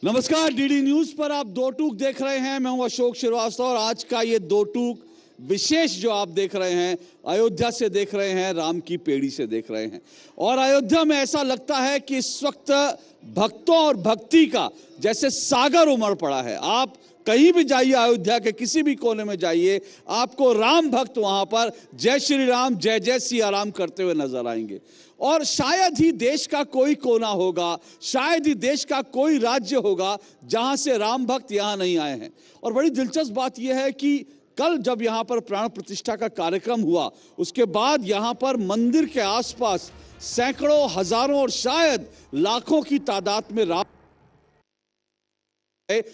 नमस्कार, DD news पर आप दो टूक देख रहे हैं। मैं हूं अशोक श्रीवास्तव और आज का ये दो टूक विशेष जो आप देख रहे हैं, अयोध्या से देख रहे हैं, राम की पेड़ी से देख रहे हैं। और अयोध्या में ऐसा लगता है कि इस वक्त भक्तों और भक्ति का जैसे सागर उमड़ पड़ा है। आप कहीं भी जाइए, अयोध्या के किसी भी कोने में जाइए, आपको राम भक्त वहां पर जय श्री राम, जय जय सिया राम करते हुए नजर आएंगे। और शायद ही देश का कोई कोना होगा, शायद ही देश का कोई राज्य होगा जहां से राम भक्त यहां नहीं आए हैं। और बड़ी दिलचस्प बात यह है कि कल जब यहां पर प्राण प्रतिष्ठा का कार्यक्रम हुआ, उसके बाद यहां पर मंदिर के आसपास सैकड़ों, हजारों और शायद लाखों की तादाद में राम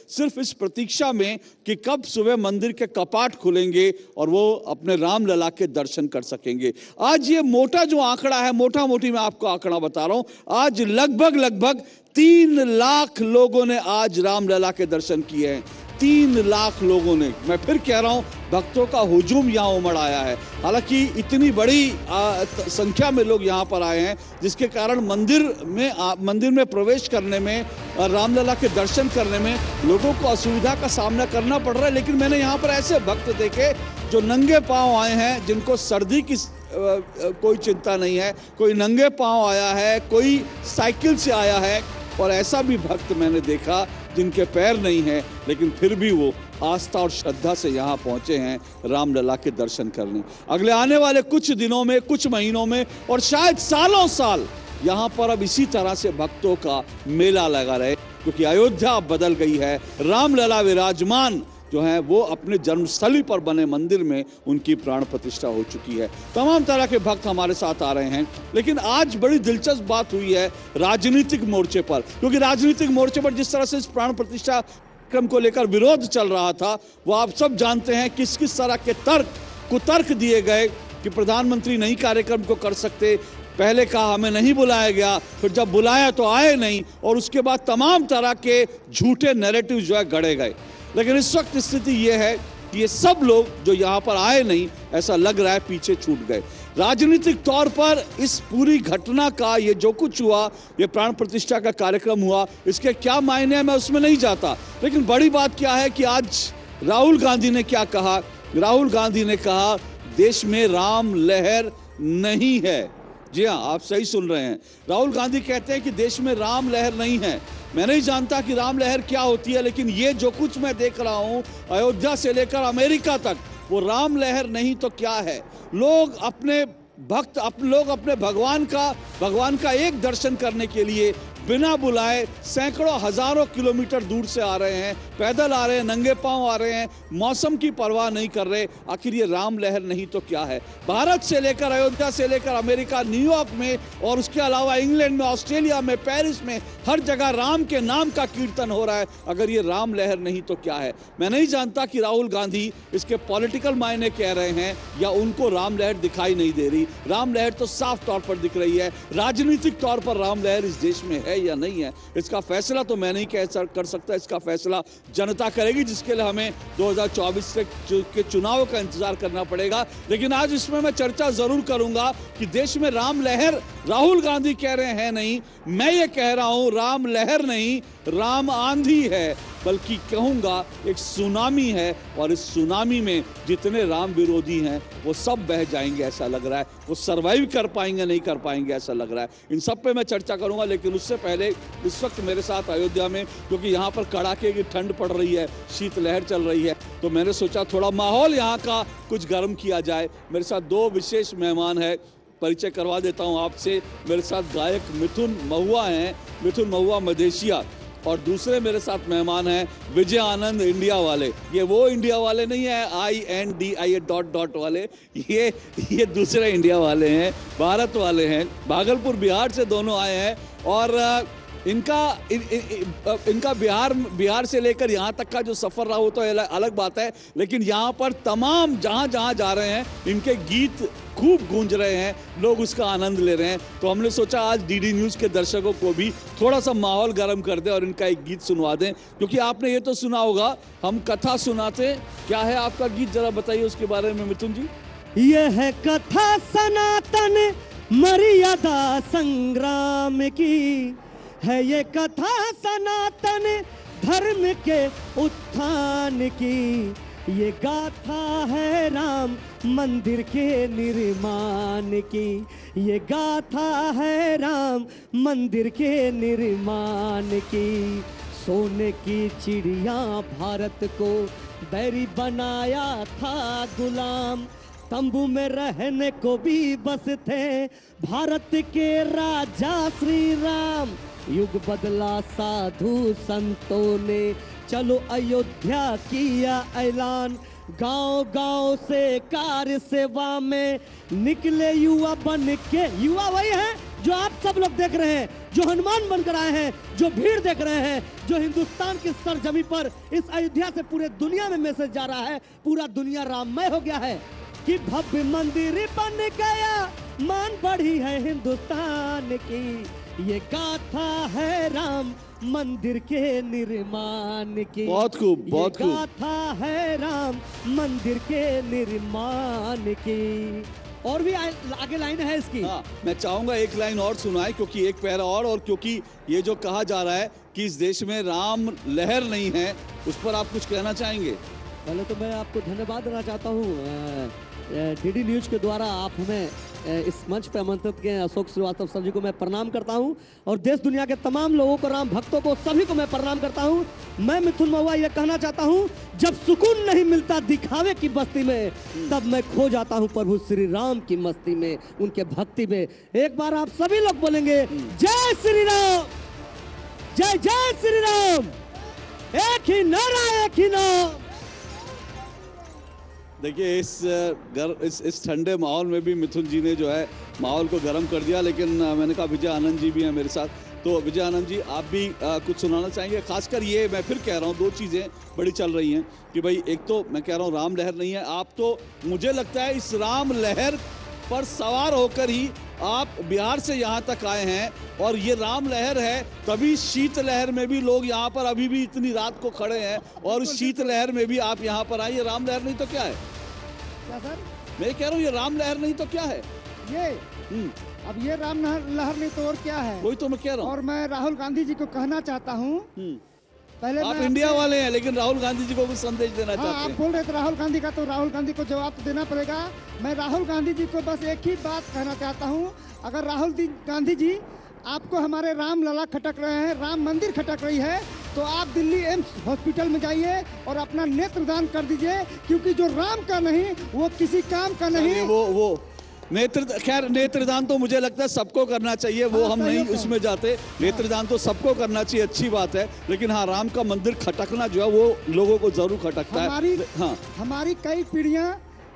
सिर्फ इस प्रतीक्षा में कि कब सुबह मंदिर के कपाट खुलेंगे और वो अपने राम लला के दर्शन कर सकेंगे। आज ये मोटा जो आंकड़ा है, मोटा मोटी मैं आपको आंकड़ा बता रहा हूं, आज लगभग 3 लाख लोगों ने आज राम लला के दर्शन किए हैं। 3 लाख लोगों ने, मैं फिर कह रहा हूं, भक्तों का हुजूम यहां उमड़ आया है। हालांकि इतनी बड़ी संख्या में लोग यहां पर आए हैं जिसके कारण मंदिर में प्रवेश करने में, रामलला के दर्शन करने में लोगों को असुविधा का सामना करना पड़ रहा है। लेकिन मैंने यहां पर ऐसे भक्त देखे जो नंगे पांव आए हैं, जिनको सर्दी की कोई चिंता नहीं है। कोई नंगे पांव आया है, कोई साइकिल से आया है, और ऐसा भी भक्त मैंने देखा जिनके पैर नहीं हैं लेकिन फिर भी वो आस्था और श्रद्धा से यहाँ पहुँचे हैं रामलला के दर्शन करने। अगले आने वाले कुछ दिनों में, कुछ महीनों में और शायद सालों साल यहाँ पर अब इसी तरह से भक्तों का मेला लगा रहे, क्योंकि अयोध्या अब बदल गई है। रामलला विराजमान जो है वो अपने जन्मस्थली पर बने मंदिर में उनकी प्राण प्रतिष्ठा हो चुकी है। तमाम तरह के भक्त हमारे साथ आ रहे हैं। लेकिन आज बड़ी दिलचस्प बात हुई है राजनीतिक मोर्चे पर, क्योंकि राजनीतिक मोर्चे पर जिस तरह से इस प्राण प्रतिष्ठा कार्यक्रम को लेकर विरोध चल रहा था, वो आप सब जानते हैं किस किस तरह के कुतर्क दिए गए कि प्रधानमंत्री नहीं कार्यक्रम को कर सकते। पहले कहा हमें नहीं बुलाया गया, फिर जब बुलाया तो आए नहीं, और उसके बाद तमाम तरह के झूठे नैरेटिव जो है गढ़े गए। लेकिन इस वक्त स्थिति यह है कि ये सब लोग जो यहाँ पर आए नहीं, ऐसा लग रहा है पीछे छूट गए। राजनीतिक तौर पर इस पूरी घटना का, ये जो कुछ हुआ, ये प्राण प्रतिष्ठा का कार्यक्रम हुआ, इसके क्या मायने हैं मैं उसमें नहीं जाता। लेकिन बड़ी बात क्या है कि आज राहुल गांधी ने क्या कहा। राहुल गांधी ने कहा देश में राम लहर नहीं है। जी हाँ, आप सही सुन रहे हैं। राहुल गांधी कहते हैं कि देश में राम लहर नहीं है। मैं नहीं जानता कि राम लहर क्या होती है, लेकिन ये जो कुछ मैं देख रहा हूं अयोध्या से लेकर अमेरिका तक, वो राम लहर नहीं तो क्या है। लोग अपने भगवान का एक दर्शन करने के लिए बिना बुलाए सैकड़ों, हजारों किलोमीटर दूर से आ रहे हैं, पैदल आ रहे हैं, नंगे पांव आ रहे हैं, मौसम की परवाह नहीं कर रहे। आखिर ये राम लहर नहीं तो क्या है। भारत से लेकर, अयोध्या से लेकर अमेरिका, न्यूयॉर्क में और उसके अलावा इंग्लैंड में, ऑस्ट्रेलिया में, पेरिस में, हर जगह राम के नाम का कीर्तन हो रहा है। अगर ये राम लहर नहीं तो क्या है। मैं नहीं जानता कि राहुल गांधी इसके पॉलिटिकल मायने कह रहे हैं या उनको राम लहर दिखाई नहीं दे रही। राम लहर तो साफ तौर पर दिख रही है। राजनीतिक तौर पर राम लहर इस देश में है या नहीं है, इसका फैसला तो मैं नहीं कर सकता। इसका फैसला जनता करेगी, जिसके लिए हमें 2024 के चुनाव का इंतजार करना पड़ेगा। लेकिन आज इसमें मैं चर्चा जरूर करूंगा कि देश में राम लहर, राहुल गांधी कह रहे हैं नहीं, मैं ये कह रहा हूं राम लहर नहीं, राम आंधी है, बल्कि कहूंगा एक सुनामी है। और इस सुनामी में जितने राम विरोधी हैं वो सब बह जाएंगे ऐसा लग रहा है। वो सरवाइव कर पाएंगे नहीं कर पाएंगे ऐसा लग रहा है। इन सब पे मैं चर्चा करूंगा। लेकिन उससे पहले इस वक्त मेरे साथ अयोध्या में, क्योंकि यहाँ पर कड़ाके की ठंड पड़ रही है, शीतलहर चल रही है, तो मैंने सोचा थोड़ा माहौल यहाँ का कुछ गर्म किया जाए। मेरे साथ 2 विशेष मेहमान है, परिचय करवा देता हूँ आपसे। मेरे साथ गायक मिथुन महुआ हैं, मिथुन महुआ मदेशिया, और दूसरे मेरे साथ मेहमान हैं विजय आनंद इंडिया वाले। ये वो इंडिया वाले नहीं है INDIA ... वाले, ये दूसरे इंडिया वाले हैं, भारत वाले हैं। भागलपुर, बिहार से दोनों आए हैं। और इनका बिहार से लेकर यहाँ तक का जो सफ़र रहा वो तो अलग बात है। लेकिन यहाँ पर तमाम जहाँ जा रहे हैं इनके गीत खूब गूंज रहे हैं, लोग उसका आनंद ले रहे हैं। तो हमने सोचा आज डीडी न्यूज़ के दर्शकों को भी थोड़ा सा माहौल गर्म कर दें और इनका एक गीत सुनवा दें। क्योंकि आपने ये तो सुना होगा, हम कथा सुनाते। क्या है आपका गीत, जरा बताइए उसके बारे में मिथुन जी। यह है कथा सनातन मर्यादा संग्राम की, है ये कथा सनातन धर्म के उत्थान की, ये गाथा है राम मंदिर के निर्माण की, ये गाथा है राम मंदिर के निर्माण की। सोने की चिड़िया भारत को बैरी बनाया था गुलाम, तंबू में रहने को भी बस थे भारत के राजा श्री राम। युग बदला साधु संतों ने चलो अयोध्या किया ऐलान, गांव गांव से कार्य सेवा में निकले युवा बन के। युवा वही है जो आप सब लोग देख रहे हैं, जो हनुमान बनकर आए हैं, जो भीड़ देख रहे हैं, जो हिंदुस्तान की सरजमी पर इस अयोध्या से पूरे दुनिया में मैसेज जा रहा है। पूरा दुनिया राममय हो गया है कि भव्य मंदिर बन गया, मान बढ़ी है हिंदुस्तान की, ये गाथा है राम मंदिर के निर्माण की। बहुत खूब, बहुत खूब। गाथा है राम मंदिर के निर्माण की। और भी आगे लाइन है इसकी। हाँ, मैं चाहूंगा एक लाइन और सुनाए, क्योंकि एक पैरा और क्योंकि ये जो कहा जा रहा है कि इस देश में राम लहर नहीं है, उस पर आप कुछ कहना चाहेंगे? पहले तो मैं आपको धन्यवाद देना चाहता हूँ, डीडी न्यूज के द्वारा आप हमें इस मंच पर आमंत्रित किए। अशोक श्रीवास्तव सर जी को मैं प्रणाम करता हूं, और देश दुनिया के तमाम लोगों को, राम भक्तों को, सभी को मैं प्रणाम करता हूं। मैं मिथुन महुआ ये कहना चाहता हूं, जब सुकून नहीं मिलता दिखावे की बस्ती में, तब मैं खो जाता हूं प्रभु श्री राम की मस्ती में, उनके भक्ति में। एक बार आप सभी लोग बोलेंगे जय श्री राम, जय जय श्री राम, एक ही नारा, एक ही नाम। देखिए इस ठंडे माहौल में भी मिथुन जी ने जो है माहौल को गर्म कर दिया। लेकिन मैंने कहा विजय आनंद जी भी हैं मेरे साथ, तो विजय आनंद जी आप भी कुछ सुनाना चाहेंगे? खासकर ये मैं फिर कह रहा हूँ, दो चीज़ें बड़ी चल रही हैं कि भाई एक तो मैं कह रहा हूँ राम लहर नहीं है, आप तो मुझे लगता है इस राम लहर पर सवार होकर ही आप बिहार से यहाँ तक आए हैं, और ये राम लहर है, तभी शीत लहर में भी लोग यहाँ पर अभी भी इतनी रात को खड़े हैं, और उस शीत लहर में भी आप यहाँ पर आए। ये राम लहर नहीं तो क्या है? क्या सर? मैं कह रहा हूँ ये राम लहर नहीं तो क्या है? ये अब ये राम लहर नहीं तो और क्या है? वही तो मैं कह रहा हूँ। और मैं राहुल गांधी जी को कहना चाहता हूँ, पहले आप इंडिया वाले हैं, लेकिन राहुल गांधी जी को कुछ संदेश देना हाँ, चाहते आप हैं? बोल रहे थे राहुल गांधी का, तो राहुल गांधी को जवाब तो देना पड़ेगा। मैं राहुल गांधी जी को बस एक ही बात कहना चाहता हूँ, अगर राहुल गांधी जी आपको हमारे राम लला खटक रहे हैं, राम मंदिर खटक रही है, तो आप दिल्ली एम्स हॉस्पिटल में जाइए और अपना नेत्रदान कर दीजिए, क्योंकि जो राम का नहीं वो किसी काम का नहीं। वो नेत्रदान तो मुझे लगता है सबको करना चाहिए, वो हाँ, हम सही नहीं है। उसमें जाते। नेत्रदान तो सबको करना चाहिए, अच्छी बात है, लेकिन हाँ राम का मंदिर खटकना जो है वो लोगों को जरूर खटकता है। हाँ, हमारी कई पीढ़ियां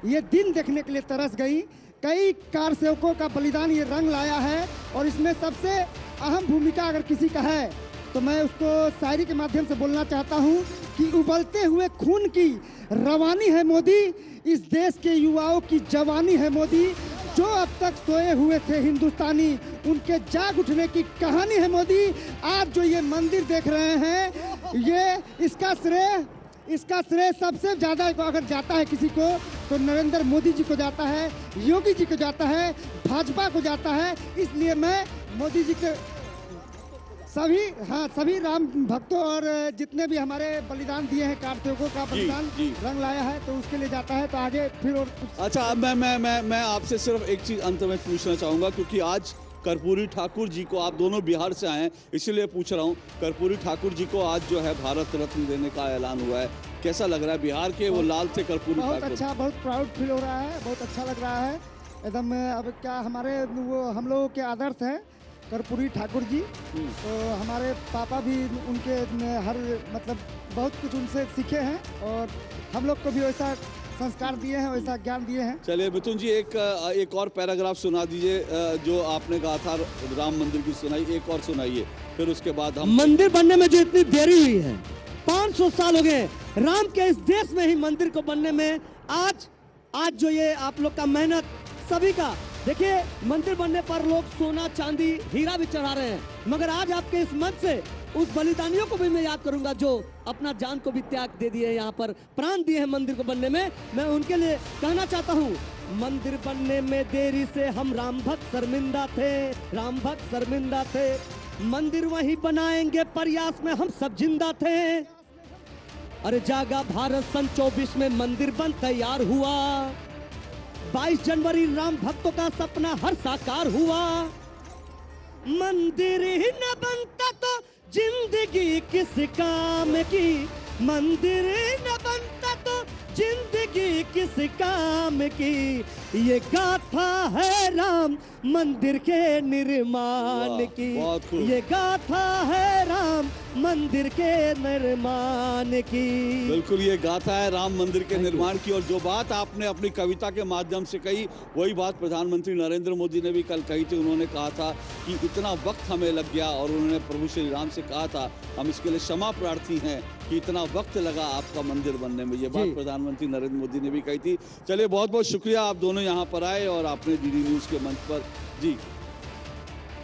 ये दिन देखने के लिए तरस गई, कई कार सेवकों का बलिदान ये रंग लाया है, और इसमें सबसे अहम भूमिका अगर किसी का है तो मैं उसको शायरी के माध्यम से बोलना चाहता हूँ कि उबलते हुए खून की रवानी है मोदी, इस देश के युवाओं की जवानी है मोदी, जो अब तक सोए हुए थे हिंदुस्तानी उनके जाग उठने की कहानी है मोदी। आज जो ये मंदिर देख रहे हैं, ये इसका श्रेय सबसे ज्यादा अगर जाता है किसी को तो नरेंद्र मोदी जी को जाता है, योगी जी को जाता है, भाजपा को जाता है। इसलिए मैं मोदी जी के सभी राम भक्तों और जितने भी हमारे बलिदान दिए हैं, कार्तिकों का बलिदान रंग लाया है, तो उसके लिए जाता है। तो आगे फिर और अच्छा, अब मैं आपसे सिर्फ एक चीज अंत में पूछना चाहूंगा, क्योंकि आज कर्पूरी ठाकुर जी को, आप दोनों बिहार से आए हैं इसलिए पूछ रहा हूँ, कर्पूरी ठाकुर जी को आज जो है भारत रत्न देने का ऐलान हुआ है, कैसा लग रहा है? बिहार के वो लाल थे कर्पूरी ठाकुर। बहुत अच्छा, बहुत प्राउड फील हो रहा है, बहुत अच्छा लग रहा है एकदम। अब क्या हमारे वो हम लोगों के आदर्श हैं कर्पूरी ठाकुर जी, तो हमारे पापा भी उनके हर मतलब बहुत कुछ उनसे सीखे हैं, और हम लोग को भी वैसा संस्कार दिए हैं, वैसा ज्ञान दिए हैं। चलिए मिथुन जी एक और पैराग्राफ सुना दीजिए, जो आपने कहा था राम मंदिर की सुनाई, एक और सुनाइए, फिर उसके बाद हम। मंदिर बनने में जो इतनी देरी हुई है, 500 साल हो गए राम के इस देश में ही मंदिर को बनने में। आज जो ये आप लोग का मेहनत सभी का, देखिए मंदिर बनने पर लोग सोना चांदी हीरा भी चढ़ा रहे हैं, मगर आज आपके इस मंच से उस बलिदानियों को भी मैं याद करूंगा जो अपना जान को भी त्याग दे दिए, यहाँ पर प्राण दिए हैं मंदिर को बनने में। मैं उनके लिए कहना चाहता हूँ, मंदिर बनने में देरी से हम राम भक्त शर्मिंदा थे, राम भक्त शर्मिंदा थे। मंदिर वहीं बनाएंगे प्रयास में हम सब जिंदा थे। अरे जागा भारत सन 24 में मंदिर बन तैयार हुआ। 22 जनवरी राम भक्तों का सपना हर साकार हुआ। मंदिर ही न बनता तो जिंदगी किस काम की, मंदिर ही न बनता तो जिंदगी किस काम की। ये गाथा है राम मंदिर के निर्माण की, बहुत खूब। ये गाथा है राम मंदिर के निर्माण की। बिल्कुल, ये गाथा है राम मंदिर के निर्माण की। और जो बात आपने अपनी कविता के माध्यम से कही, वही बात प्रधानमंत्री नरेंद्र मोदी ने भी कल कही थी। उन्होंने कहा था कि इतना वक्त हमें लग गया, और उन्होंने प्रभु श्री राम से कहा था हम इसके लिए क्षमा प्रार्थी हैं कि इतना वक्त लगा आपका मंदिर बनने में। ये बात प्रधानमंत्री नरेंद्र मोदी ने भी कही थी। चलिए, बहुत बहुत शुक्रिया, आप दोनों यहाँ पर आए और आपने डीडी न्यूज के मंच पर। जी,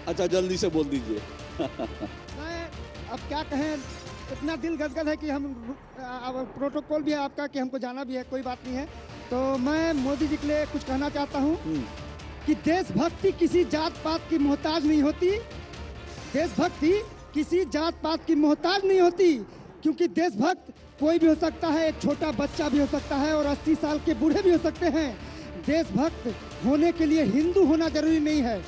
अच्छा, जल्दी से बोल दीजिए। मैं अब क्या कहें, इतना दिल गदगद है कि हम प्रोटोकॉल भी है आपका कि हमको जाना भी है, कोई बात नहीं है। तो मैं मोदी जी के लिए कुछ कहना चाहता हूँ कि देशभक्ति किसी जात पात की मोहताज नहीं होती। देशभक्ति किसी जात पात की मोहताज नहीं होती, क्योंकि देशभक्त कोई भी हो सकता है, एक छोटा बच्चा भी हो सकता है और 80 साल के बूढ़े भी हो सकते हैं। देशभक्त होने के लिए हिंदू होना जरूरी नहीं है,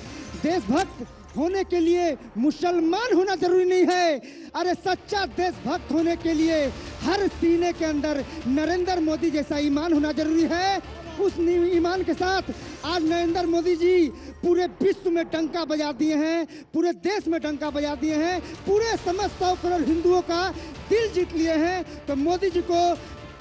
देशभक्त होने के लिए मुसलमान होना जरूरी नहीं है। अरे सच्चा देशभक्त होने के लिए हर सीने के अंदर नरेंद्र मोदी जैसा ईमान होना जरूरी है। उस ईमान के साथ आज नरेंद्र मोदी जी पूरे विश्व में डंका बजा दिए हैं, पूरे देश में डंका बजा दिए हैं, पूरे समस्त 100 करोड़ हिंदुओं का दिल जीत लिए हैं। तो मोदी जी को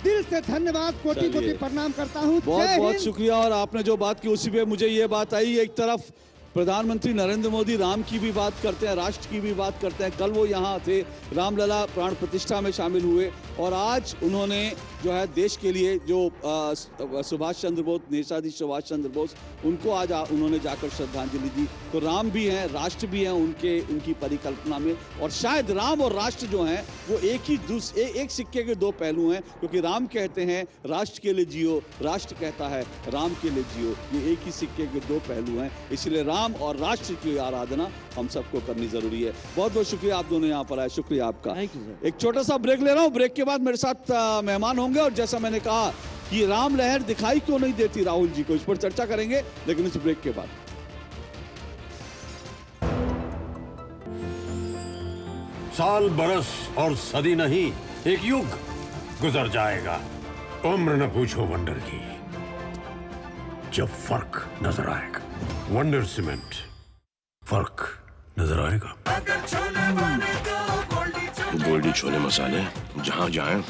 दिल से धन्यवाद, कोटि कोटि प्रणाम करता हूँ। बहुत बहुत शुक्रिया। और आपने जो बात की उसी पे मुझे ये बात आई, एक तरफ प्रधानमंत्री नरेंद्र मोदी राम की भी बात करते हैं, राष्ट्र की भी बात करते हैं। कल वो यहाँ थे, रामलला प्राण प्रतिष्ठा में शामिल हुए, और आज उन्होंने जो है देश के लिए जो सुभाष चंद्र बोस, नेताजी सुभाष चंद्र बोस, उनको आज उन्होंने जाकर श्रद्धांजलि दी। तो राम भी हैं, राष्ट्र भी हैं उनकी परिकल्पना में। और शायद राम और राष्ट्र जो हैं वो एक सिक्के के दो पहलू हैं, क्योंकि राम कहते हैं राष्ट्र के लिए जियो, राष्ट्र कहता है राम के लिए जियो। ये एक ही सिक्के के दो पहलू हैं, इसलिए राम और राष्ट्र की आराधना हम सबको करनी जरूरी है। बहुत बहुत शुक्रिया, आप दोनों यहाँ पर आए, शुक्रिया आपका। एक छोटा सा ब्रेक ले रहा हूँ, ब्रेक के बाद मेरे साथ मेहमान होंगे, और जैसा मैंने कहा कि राम लहर दिखाई क्यों नहीं देती राहुल जी को, इस पर चर्चा करेंगे, लेकिन इस ब्रेक के बाद। साल, बरस और सदी नहीं, एक युग गुजर जाएगा, उम्र न पूछो वंडर की, जब फर्क नजर आएगा। वंडर सीमेंट, फर्क नजर आएगा। गोल्डी छोले मसाले, जहाँ जाए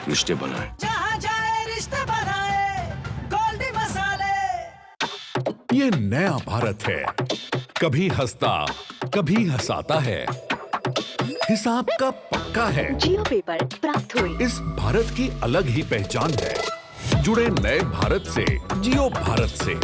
रिश्ते बनाए, जहाँ जाए रिश्ते बनाए, गोल्डी मसाले। ये नया भारत है, कभी हंसता कभी हंसाता है, हिसाब का पक्का है। जियो पेपर प्राप्त हुई। इस भारत की अलग ही पहचान है। जुड़े नए भारत से, जियो भारत से।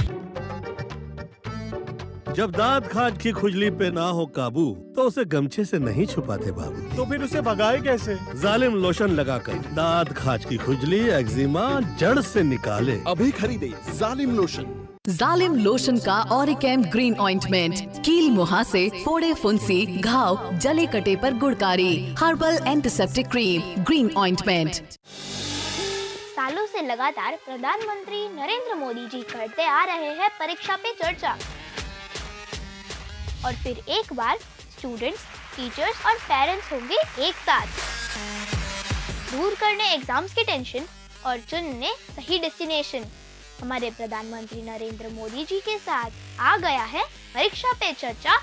जब दांत खाज की खुजली पे ना हो काबू, तो उसे गमछे से नहीं छुपाते बाबू। तो फिर उसे भगाए कैसे? जालिम लोशन लगाकर दांत खाज की खुजली, एक्जिमा जड़ से निकाले। अभी खरीदे जालिम लोशन। जालिम लोशन का ऑरिकेम ग्रीन ऑइंटमेंट, कील मुहासे, फोड़े फुंसी, घाव, जले कटे पर गुड़कारी, herbal antiseptic cream, green ointment. सालों से लगातार प्रधानमंत्री नरेंद्र मोदी जी करते आ रहे हैं परीक्षा पे चर्चा, और फिर एक बार स्टूडेंट्स, टीचर्स और पेरेंट्स होंगे एक साथ, दूर करने एग्जाम्स की टेंशन और चुनने सही डेस्टिनेशन। हमारे प्रधानमंत्री नरेंद्र मोदी जी के साथ आ गया है परीक्षा पे चर्चा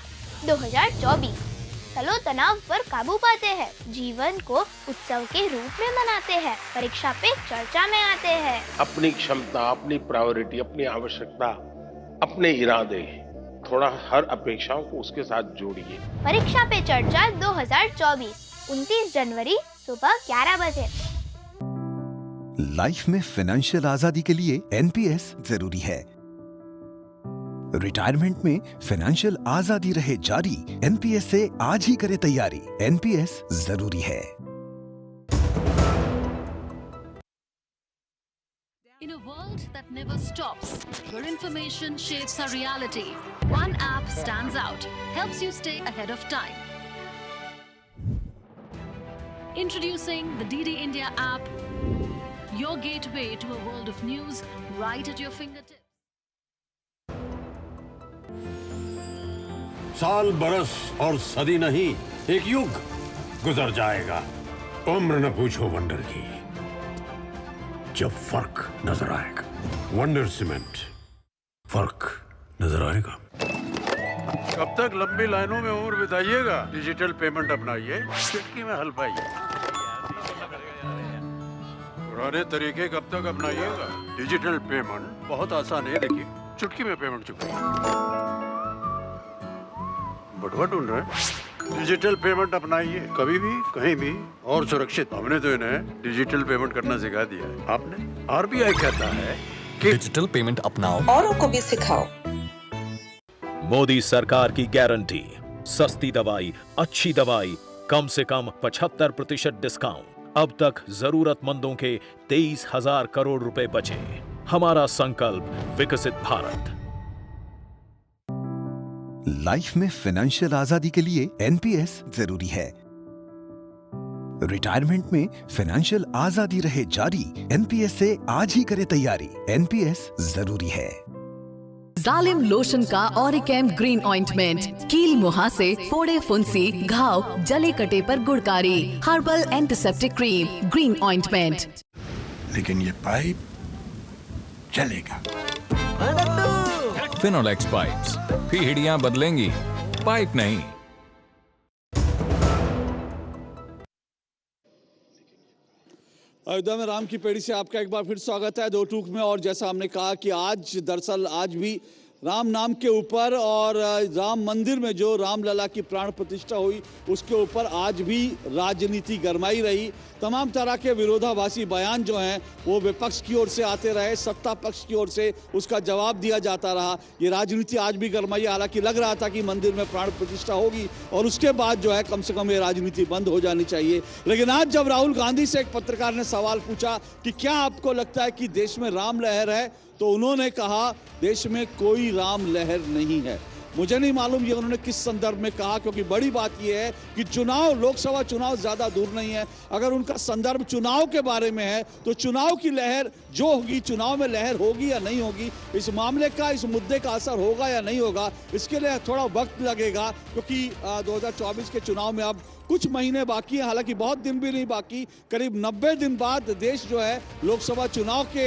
2024। चलो तनाव पर काबू पाते हैं, जीवन को उत्सव के रूप में मनाते हैं, परीक्षा पे चर्चा में आते हैं। अपनी क्षमता, अपनी प्रायोरिटी, अपनी आवश्यकता, अपने इरादे, थोड़ा हर अपेक्षाओं को उसके साथ जोड़िए। परीक्षा पे चर्चा 2024, 29 जनवरी सुबह 11 बजे। लाइफ में फाइनेंशियल आजादी के लिए एनपीएस जरूरी है। रिटायरमेंट में फाइनेंशियल आजादी रहे जारी, एनपीएस से आज ही करे तैयारी। एनपीएस जरूरी है। In a world that never stops, where information shapes our reality, one app stands out, helps you stay ahead of time. Introducing the DD India app, your gateway to a world of news right at your fingertips. साल बरस और सदी नहीं, एक युग गुजर जाएगा। उम्र न पूछो वंडर की, जब फर्क नजर आएगा। वंडर सीमेंट, फर्क नजर आएगा। कब तक लंबी लाइनों में उम्र बिताइएगा? डिजिटल पेमेंट अपनाइए, चुटकी में हल पाइए। पुराने तरीके कब तक अपनाइएगा? डिजिटल पेमेंट बहुत आसान है। देखिए, चुटकी में पेमेंट चुकाइए। बटुआ ढूंढ रहे हैं? डिजिटल पेमेंट अपनाइए, कभी भी कहीं भी और सुरक्षित। हमने तो इन्हें डिजिटल पेमेंट करना सिखा दिया है। आपने? आरबीआई कहता है कि डिजिटल पेमेंट अपनाओ, औरों को भी सिखाओ। मोदी सरकार की गारंटी, सस्ती दवाई, अच्छी दवाई, कम से कम 75% डिस्काउंट। अब तक जरूरतमंदों के 23,000 करोड़ रुपए बचे। हमारा संकल्प विकसित भारत। लाइफ में फाइनेंशियल आजादी के लिए एनपीएस जरूरी है। रिटायरमेंट में फाइनेंशियल आजादी रहे जारी, एनपीएस से आज ही करे तैयारी। एनपीएस जरूरी है। जालिम लोशन का ऑरिकैम ग्रीन ऑइंटमेंट, कील मुहासे, फोड़े फुंसी, घाव, जले कटे पर गुड़कारी। Herbal antiseptic cream, green ointment. लेकिन ये पाइप चलेगा। फिनोलेक्स पाइप्स, पीढ़ियां बदलेंगी, पाइप नहीं। अयोध्या में राम की पेड़ी से आपका एक बार फिर स्वागत है दो टूक में। और जैसा हमने कहा कि आज दरअसल आज भी राम नाम के ऊपर और राम मंदिर में जो रामलला की प्राण प्रतिष्ठा हुई उसके ऊपर आज भी राजनीति गरमाई रही। तमाम तरह के विरोधाभासी बयान जो हैं वो विपक्ष की ओर से आते रहे, सत्ता पक्ष की ओर से उसका जवाब दिया जाता रहा। ये राजनीति आज भी गरमाई। हालांकि लग रहा था कि मंदिर में प्राण प्रतिष्ठा होगी और उसके बाद जो है कम से कम ये राजनीति बंद हो जानी चाहिए। लेकिन आज जब राहुल गांधी से एक पत्रकार ने सवाल पूछा कि क्या आपको लगता है कि देश में राम लहर है, तो उन्होंने कहा देश में कोई राम लहर नहीं है। मुझे नहीं मालूम ये उन्होंने किस संदर्भ में कहा, क्योंकि बड़ी बात ये है कि चुनाव, लोकसभा चुनाव ज्यादा दूर नहीं है। अगर उनका संदर्भ चुनाव के बारे में है तो चुनाव की लहर जो होगी, चुनाव में लहर होगी या नहीं होगी, इस मामले का, इस मुद्दे का असर होगा या नहीं होगा, इसके लिए थोड़ा वक्त लगेगा। क्योंकि 2024 के चुनाव में अब कुछ महीने बाकी हैं। हालांकि बहुत दिन भी नहीं बाकी, करीब 90 दिन बाद देश जो है लोकसभा चुनाव के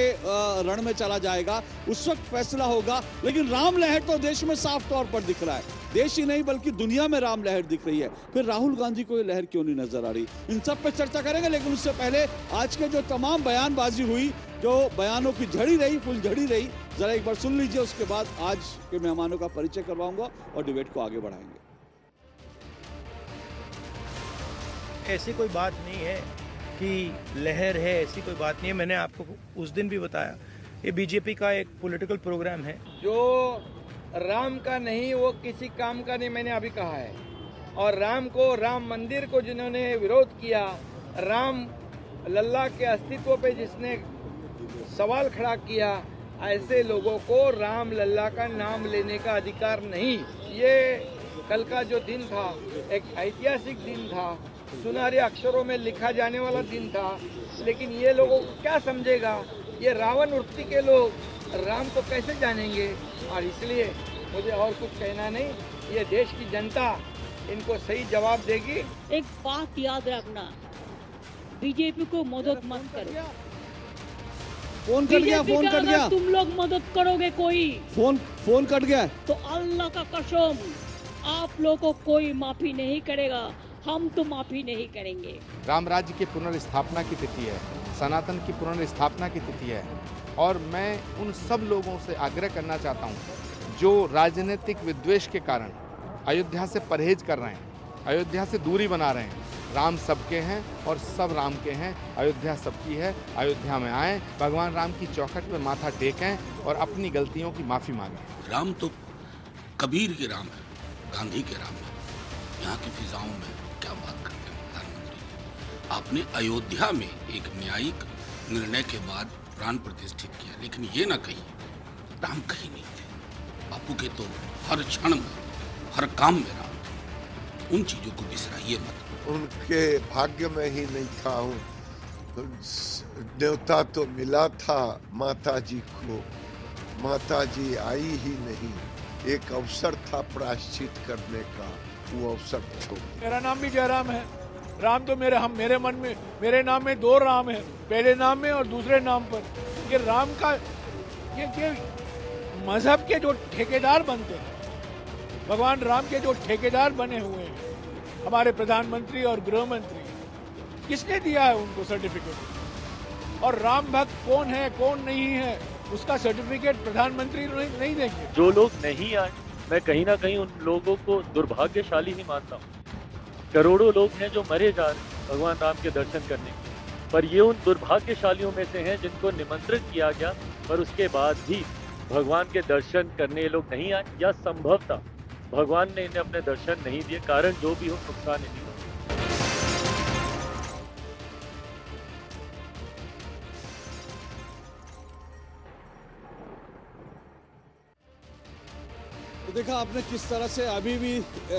रण में चला जाएगा। उस वक्त फैसला होगा। लेकिन राम लहर तो देश में साफ तौर पर दिख रहा है। देश ही नहीं बल्कि दुनिया में राम लहर दिख रही है। फिर राहुल गांधी को ये लहर क्यों नहीं नजर आ रही, इन सब पे चर्चा करेंगे। लेकिन उससे पहले आज के जो तमाम बयानबाजी हुई, जो बयानों की झड़ी रही, फुलझड़ी रही, जरा एक बार सुन लीजिए। उसके बाद आज के मेहमानों का परिचय करवाऊंगा और डिबेट को आगे बढ़ाएंगे। ऐसी कोई बात नहीं है कि लहर है, ऐसी कोई बात नहीं है। मैंने आपको उस दिन भी बताया, ये बीजेपी का एक पॉलिटिकल प्रोग्राम है। जो राम का नहीं वो किसी काम का नहीं, मैंने अभी कहा है। और राम को, राम मंदिर को जिन्होंने विरोध किया, राम लल्ला के अस्तित्व पे जिसने सवाल खड़ा किया, ऐसे लोगों को राम लल्ला का नाम लेने का अधिकार नहीं। ये कल का जो दिन था एक ऐतिहासिक दिन था, सुनहरे अक्षरों में लिखा जाने वाला दिन था। लेकिन ये लोगों को क्या समझेगा, ये रावण वृत्ति के लोग राम को कैसे जानेंगे। और इसलिए मुझे और कुछ कहना नहीं, ये देश की जनता इनको सही जवाब देगी। एक बात याद रखना, बीजेपी को मदद मत करो। फोन कट गया, फोन कट गया। तुम लोग मदद करोगे कोई, फोन कट गया, तो अल्लाह का कसम आप लोगों को कोई माफी नहीं करेगा। हम तो माफी नहीं करेंगे। राम राज्य की पुनर्स्थापना की तिथि है, सनातन की पुनर्स्थापना की तिथि है। और मैं उन सब लोगों से आग्रह करना चाहता हूं जो राजनीतिक विद्वेष के कारण अयोध्या से परहेज कर रहे हैं, अयोध्या से दूरी बना रहे हैं। राम सबके हैं और सब राम के हैं, अयोध्या सबकी है। अयोध्या में आएँ, भगवान राम की चौखट पर माथा टेकें और अपनी गलतियों की माफ़ी मांगें। राम तो कबीर के राम है, गांधी के राम है। यहाँ की फिजाओं में क्या बात करते हैं प्रधानमंत्री। आपने अयोध्या में एक न्यायिक निर्णय के बाद प्राण प्रतिष्ठित किया, लेकिन ये ना कहिए राम कहीं नहीं थे। बापू के तो हर क्षण में, हर काम में राम थे। उन चीजों को बिसराइए मत। उनके भाग्य में ही नहीं था। न्योता तो मिला था माता जी को, माता जी आई ही नहीं। एक अवसर था प्रायश्चित करने का, वो अवसर छोड़ दिया। मेरा नाम भी जयराम है। राम तो मेरे मन में, मेरे नाम में 2 राम है, पहले नाम में और दूसरे नाम पर। ये राम का ये मजहब के जो ठेकेदार बनते हैं, भगवान राम के जो ठेकेदार बने हुए हैं हमारे प्रधानमंत्री और गृह मंत्री, किसने दिया है उनको सर्टिफिकेट? और राम भक्त कौन है कौन नहीं है उसका सर्टिफिकेट प्रधानमंत्री नहीं देंगे। जो लोग नहीं आए, मैं कहीं ना कहीं उन लोगों को दुर्भाग्यशाली ही मानता हूँ। करोड़ों लोग हैं जो मरे जा रहे हैं भगवान राम के दर्शन करने के, पर ये उन दुर्भाग्यशालियों में से हैं जिनको निमंत्रित किया गया पर उसके बाद भी भगवान के दर्शन करने ये लोग नहीं आए, या संभवतः भगवान ने इन्हें अपने दर्शन नहीं दिए। कारण जो भी हो, नुकसान इन्हीं को। देखा आपने किस तरह से अभी भी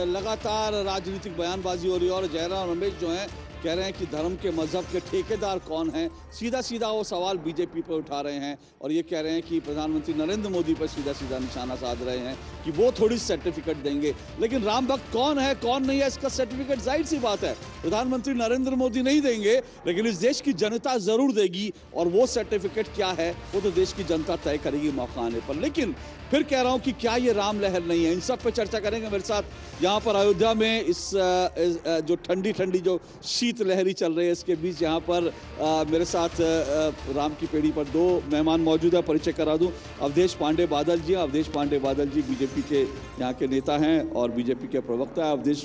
लगातार राजनीतिक बयानबाजी हो रही है और जयराम रमेश जो हैं कह रहे हैं कि धर्म के मजहब के ठेकेदार कौन हैं। सीधा सीधा वो सवाल बीजेपी पर उठा रहे हैं और ये कह रहे हैं कि प्रधानमंत्री नरेंद्र मोदी पर सीधा सीधा निशाना साध रहे हैं कि वो थोड़ी सर्टिफिकेट देंगे। लेकिन राम भक्त कौन है कौन नहीं है इसका सर्टिफिकेट जाहिर सी बात है प्रधानमंत्री नरेंद्र मोदी नहीं देंगे, लेकिन इस देश की जनता जरूर देगी और वो सर्टिफिकेट क्या है वो तो देश की जनता तय करेगी मौका आने पर। लेकिन फिर कह रहा हूं कि क्या ये राम लहर नहीं है, इन सब पे चर्चा करेंगे मेरे साथ। यहाँ पर अयोध्या में इस जो ठंडी ठंडी जो शीत लहरी चल रही है इसके बीच यहाँ पर मेरे साथ राम की पेड़ी पर 2 मेहमान मौजूद है। परिचय करा दूं, अवधेश पांडे बादल जी। अवधेश पांडे बादल जी बीजेपी के यहाँ के नेता हैं और बीजेपी के प्रवक्ता है अवधेश